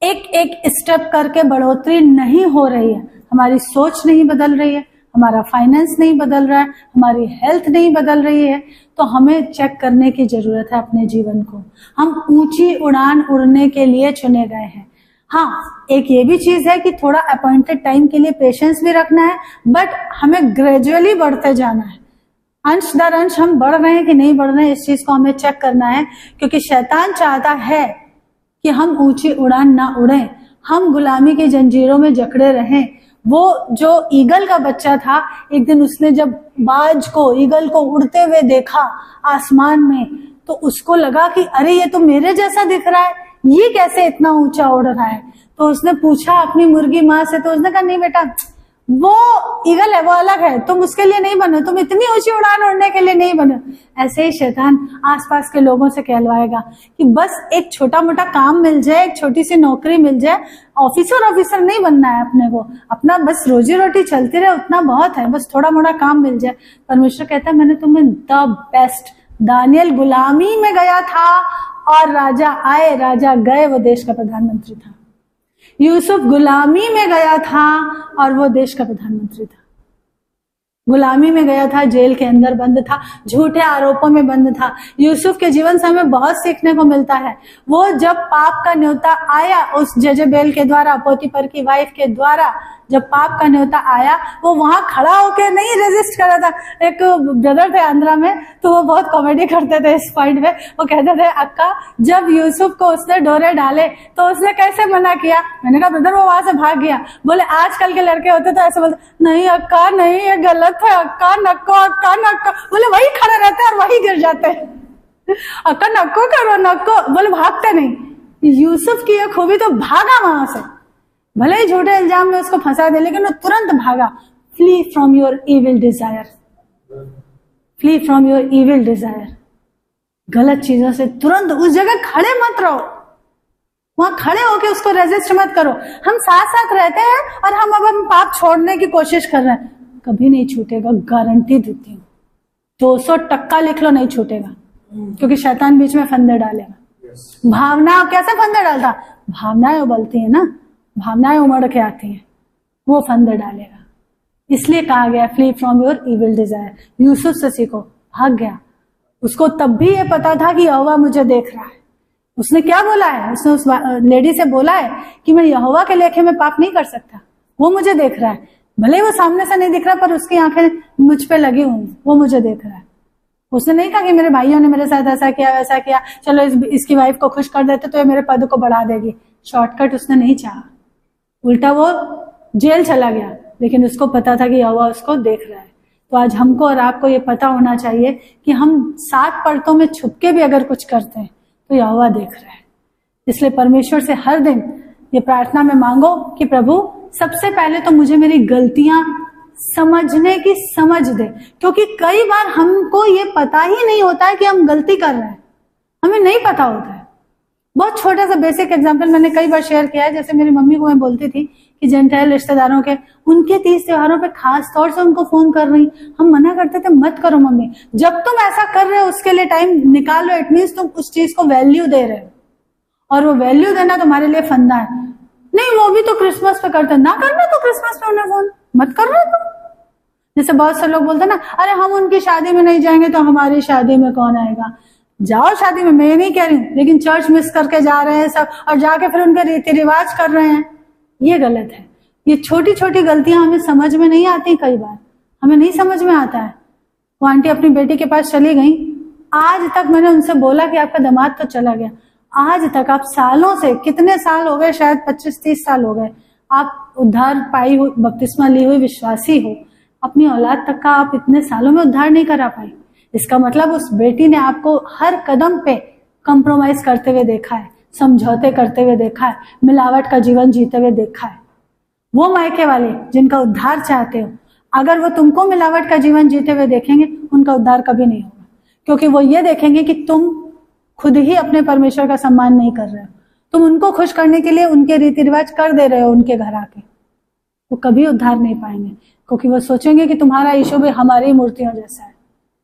एक एक स्टेप करके बढ़ोतरी नहीं हो रही है, हमारी सोच नहीं बदल रही है, हमारा फाइनेंस नहीं बदल रहा है, हमारी हेल्थ नहीं बदल रही है, तो हमें चेक करने की जरूरत है अपने जीवन को। हम ऊंची उड़ान उड़ने के लिए चुने गए हैं। हाँ, एक ये भी चीज है कि थोड़ा अपॉइंटेड टाइम के लिए पेशेंस भी रखना है, बट हमें ग्रेजुअली बढ़ते जाना है। अंश दर अंश हम बढ़ रहे हैं कि नहीं बढ़ रहे हैं, इस चीज को हमें चेक करना है, क्योंकि शैतान चाहता है कि हम ऊंची उड़ान ना उड़ें, हम गुलामी की जंजीरों में जकड़े रहें। वो जो ईगल का बच्चा था, एक दिन उसने जब बाज को, ईगल को उड़ते हुए देखा आसमान में, तो उसको लगा कि अरे ये तो मेरे जैसा दिख रहा है, ये कैसे इतना ऊंचा उड़ रहा है। तो उसने पूछा अपनी मुर्गी माँ से, तो उसने कहा नहीं बेटा, वो ईगल है, वो अलग है, तुम उसके लिए नहीं बनो, तुम इतनी ऊंची उड़ान उड़ने के लिए नहीं बनो। ऐसे ही शैतान आसपास के लोगों से कहलवाएगा कि बस एक छोटा मोटा काम मिल जाए, एक छोटी सी नौकरी मिल जाए, ऑफिसर नहीं बनना है अपने को, अपना बस रोजी रोटी चलती रहे उतना बहुत है, बस थोड़ा मोटा काम मिल जाए। परमेश्वर कहता है मैंने तुम्हें द बेस्ट। दानियल गुलामी में गया था और राजा आए, राजा गए, वो देश का प्रधानमंत्री था। यूसुफ गुलामी में गया था और वो देश का प्रधानमंत्री था। गुलामी में गया था, जेल के अंदर बंद था, झूठे आरोपों में बंद था। यूसुफ के जीवन से हमें बहुत सीखने को मिलता है। वो जब पाप का न्योता आया उस जजेबेल के द्वारा, पोतीफर की वाइफ के द्वारा, जब पाप का न्योता आया, वो वहां खड़ा होकर नहीं रेजिस्ट कर रहा था। एक ब्रदर थे आंध्रा में, तो वो बहुत कॉमेडी करते थे इस पॉइंट में। वो कहते थे अक्का, जब यूसुफ को उसने डोरे डाले तो उसने कैसे मना किया? मैंने कहा ब्रदर वो वहां से भाग गया। बोले आजकल के लड़के होते तो ऐसे बोलते, नहीं अक्का नहीं, ये गलत है अक्का, नक्को अक्का नक्को। बोले वही खड़े रहते हैं और वही गिर जाते हैं। अक्का नक्को करो नक्को, बोले भागते नहीं। यूसुफ की ये खूबी तो भागा वहां से। भले ही झूठे इल्जाम में उसको फंसा दे, लेकिन वो तुरंत भागा। Flee from your evil desire, flee from your evil desire. गलत चीजों से तुरंत उस जगह खड़े मत रहो, वहां खड़े होके उसको रेजिस्ट मत करो। हम साथ साथ रहते हैं और हम अब पाप छोड़ने की कोशिश कर रहे हैं, कभी नहीं छूटेगा, गारंटी देती हूँ। 200% लिख लो, नहीं छूटेगा, क्योंकि शैतान बीच में फंदे डालेगा। भावना कैसे फंदे डालता? भावनाएं उबलती है ना, भावनाएं उमड़ के आती हैं, वो फंदे डालेगा। इसलिए कहा गया flee from your evil desire. Yusuf से सीखो, भाग गया। उसको तब भी ये पता था कि यहोवा मुझे देख रहा है। उसने क्या बोला है? उसने उस लेडी से बोला है कि मैं यहोवा के लेखे में पाप नहीं कर सकता, वो मुझे देख रहा है। भले वो सामने से नहीं दिख रहा, पर उसकी आंखें मुझ पे लगी हुई, वो मुझे देख रहा है। उसने नहीं कहा कि मेरे भाइयों ने मेरे साथ ऐसा किया वैसा किया, चलो इसकी वाइफ को खुश कर देते तो ये मेरे पद को बढ़ा देगी। शॉर्टकट उसने नहीं चाहा, उल्टा वो जेल चला गया, लेकिन उसको पता था कि यहोवा उसको देख रहा है। तो आज हमको और आपको ये पता होना चाहिए कि हम 7 परतों में छुप के भी अगर कुछ करते हैं तो यहोवा देख रहा है। इसलिए परमेश्वर से हर दिन ये प्रार्थना में मांगो कि प्रभु सबसे पहले तो मुझे मेरी गलतियां समझने की समझ दे, क्योंकि कई बार हमको ये पता ही नहीं होता है कि हम गलती कर रहे हैं, हमें नहीं पता होता है। बहुत छोटा सा बेसिक एग्जांपल मैंने कई बार शेयर किया है। जैसे मेरी मम्मी को मैं बोलती थी कि जेंटाइल रिश्तेदारों के उनके 30 त्योहारों पे खास तौर से उनको फोन कर रही, हम मना करते थे मत करो मम्मी, जब तुम ऐसा कर रहे हो उसके लिए टाइम निकाल लो, इट मीन्स तुम उस चीज को वैल्यू दे रहे हो, और वो वैल्यू देना तुम्हारे लिए फंदा है। नहीं, वो भी तो क्रिसमस पे करते, ना करना तो क्रिसमस पे उन्हें फोन मत कर रहे तुम। जैसे बहुत से लोग बोलते ना, अरे हम उनकी शादी में नहीं जाएंगे तो हमारी शादी में कौन आएगा। जाओ शादी में, मैं ये नहीं कह रही हूँ, लेकिन चर्च मिस करके जा रहे हैं सब, और जाके फिर उनके रीति रिवाज कर रहे हैं, ये गलत है। ये छोटी छोटी गलतियां हमें समझ में नहीं आती, कई बार हमें नहीं समझ में आता है। वो आंटी अपनी बेटी के पास चली गई, आज तक मैंने उनसे बोला कि आपका दामाद तो चला गया, आज तक आप सालों से, कितने साल हो गए, शायद 25-30 साल हो गए, आप उद्धार पाई हुई, बपतिस्मा ली हुई विश्वासी हो, अपनी औलाद तक का आप इतने सालों में उद्धार नहीं करा पाई। इसका मतलब उस बेटी ने आपको हर कदम पे कंप्रोमाइज करते हुए देखा है, समझौते करते हुए देखा है, मिलावट का जीवन जीते हुए देखा है। वो मायके वाले जिनका उद्धार चाहते हो, अगर वो तुमको मिलावट का जीवन जीते हुए देखेंगे, उनका उद्धार कभी नहीं होगा, क्योंकि वो ये देखेंगे कि तुम खुद ही अपने परमेश्वर का सम्मान नहीं कर रहे हो, तुम उनको खुश करने के लिए उनके रीति रिवाज कर दे रहे हो उनके घर आके। वो कभी उद्धार नहीं पाएंगे, क्योंकि वो सोचेंगे कि तुम्हारा यीशु भी हमारी मूर्तियों जैसा है,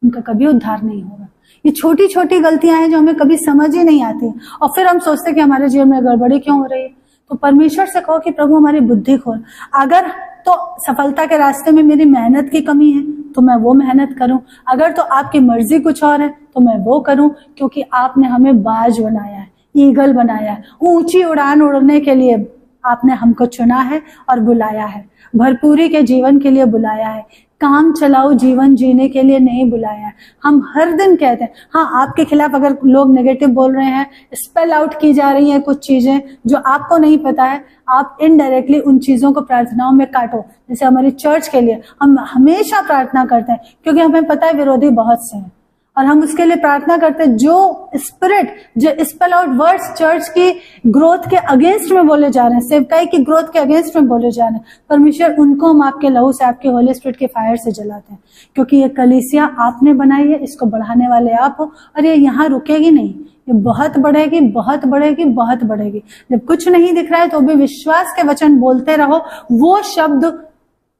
उनका कभी उद्धार नहीं होगा। ये छोटी छोटी गलतियां हैं जो हमें कभी समझ ही नहीं आती, और फिर हम सोचते हैं कि हमारे जीवन में गड़बड़ी क्यों हो रही है। तो परमेश्वर से कहो कि प्रभु हमारी बुद्धि खोल, अगर तो सफलता के रास्ते में मेरी मेहनत की कमी है तो मैं वो मेहनत करूं, अगर तो आपकी मर्जी कुछ और है तो मैं वो करूं, क्योंकि आपने हमें बाज बनाया है, ईगल बनाया है, ऊंची उड़ान उड़ने के लिए आपने हमको चुना है और बुलाया है, भरपूरी के जीवन के लिए बुलाया है, काम चलाओ जीवन जीने के लिए नहीं बुलाया है। हम हर दिन कहते हैं, हाँ आपके खिलाफ अगर लोग नेगेटिव बोल रहे हैं, स्पेल आउट की जा रही हैं कुछ चीजें जो आपको नहीं पता है, आप इनडायरेक्टली उन चीजों को प्रार्थनाओं में काटो। जैसे हमारी चर्च के लिए हम हमेशा प्रार्थना करते हैं, क्योंकि हमें पता है विरोधी बहुत से हैं, और हम उसके लिए प्रार्थना करते हैं जो स्पिरिट, जो स्पेल आउट वर्ड्स चर्च की ग्रोथ के अगेंस्ट में बोले जा रहे हैं, सेवकाई की ग्रोथ के अगेंस्ट में बोले जा रहे हैं, परमेश्वर उनको हम आपके लहू से, आपके होली स्पिरिट के फायर से जलाते हैं, क्योंकि ये कलीसिया आपने बनाई है, इसको बढ़ाने वाले आप हो, और ये यहाँ रुकेगी नहीं, ये बहुत बढ़ेगी, बहुत बढ़ेगी, बहुत बढ़ेगी। जब कुछ नहीं दिख रहा है तो भी विश्वास के वचन बोलते रहो, वो शब्द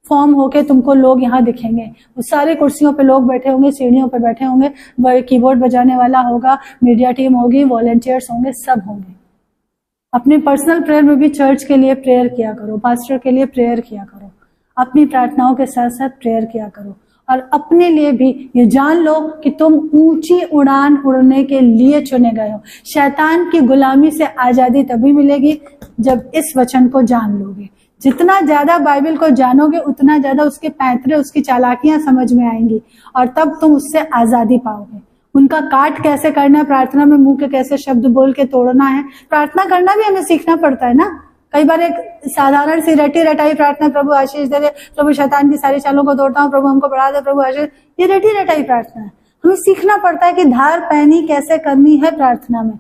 फॉर्म होके तुमको लोग यहाँ दिखेंगे। वो सारी कुर्सियों पे लोग बैठे होंगे, सीढ़ियों पे बैठे होंगे, कीबोर्ड बजाने वाला होगा, मीडिया टीम होगी, वॉलंटियर्स होंगे, सब होंगे। अपनी पर्सनल प्रेयर में भी चर्च के लिए प्रेयर किया करो, पास्टर के लिए प्रेयर किया करो, अपनी प्रार्थनाओं के साथ साथ प्रेयर किया करो, और अपने लिए भी ये जान लो कि तुम ऊंची उड़ान उड़ने के लिए चुने गए हो। शैतान की गुलामी से आजादी तभी मिलेगी जब इस वचन को जान लोगे। जितना ज्यादा बाइबल को जानोगे उतना ज्यादा उसके पैंतरे, उसकी चालाकियां समझ में आएंगी, और तब तुम उससे आजादी पाओगे। उनका काट कैसे करना है, प्रार्थना में मुंह के कैसे शब्द बोल के तोड़ना है, प्रार्थना करना भी हमें सीखना पड़ता है ना। कई बार एक साधारण सी रटी रटाई प्रार्थना, प्रभु आशीष दे दे, प्रभु शैतान की सारी चालों को तोड़ता हूँ, प्रभु हमको बढ़ा दे, प्रभु आशीष, ये रटी रटाई प्रार्थना है। हमें सीखना पड़ता है कि धार पैनी कैसे करनी है प्रार्थना में।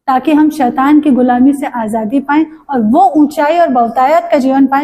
ताकि हम शैतान की गुलामी से आजादी पाएं और वो ऊंचाई और बहुतायत का जीवन पाएं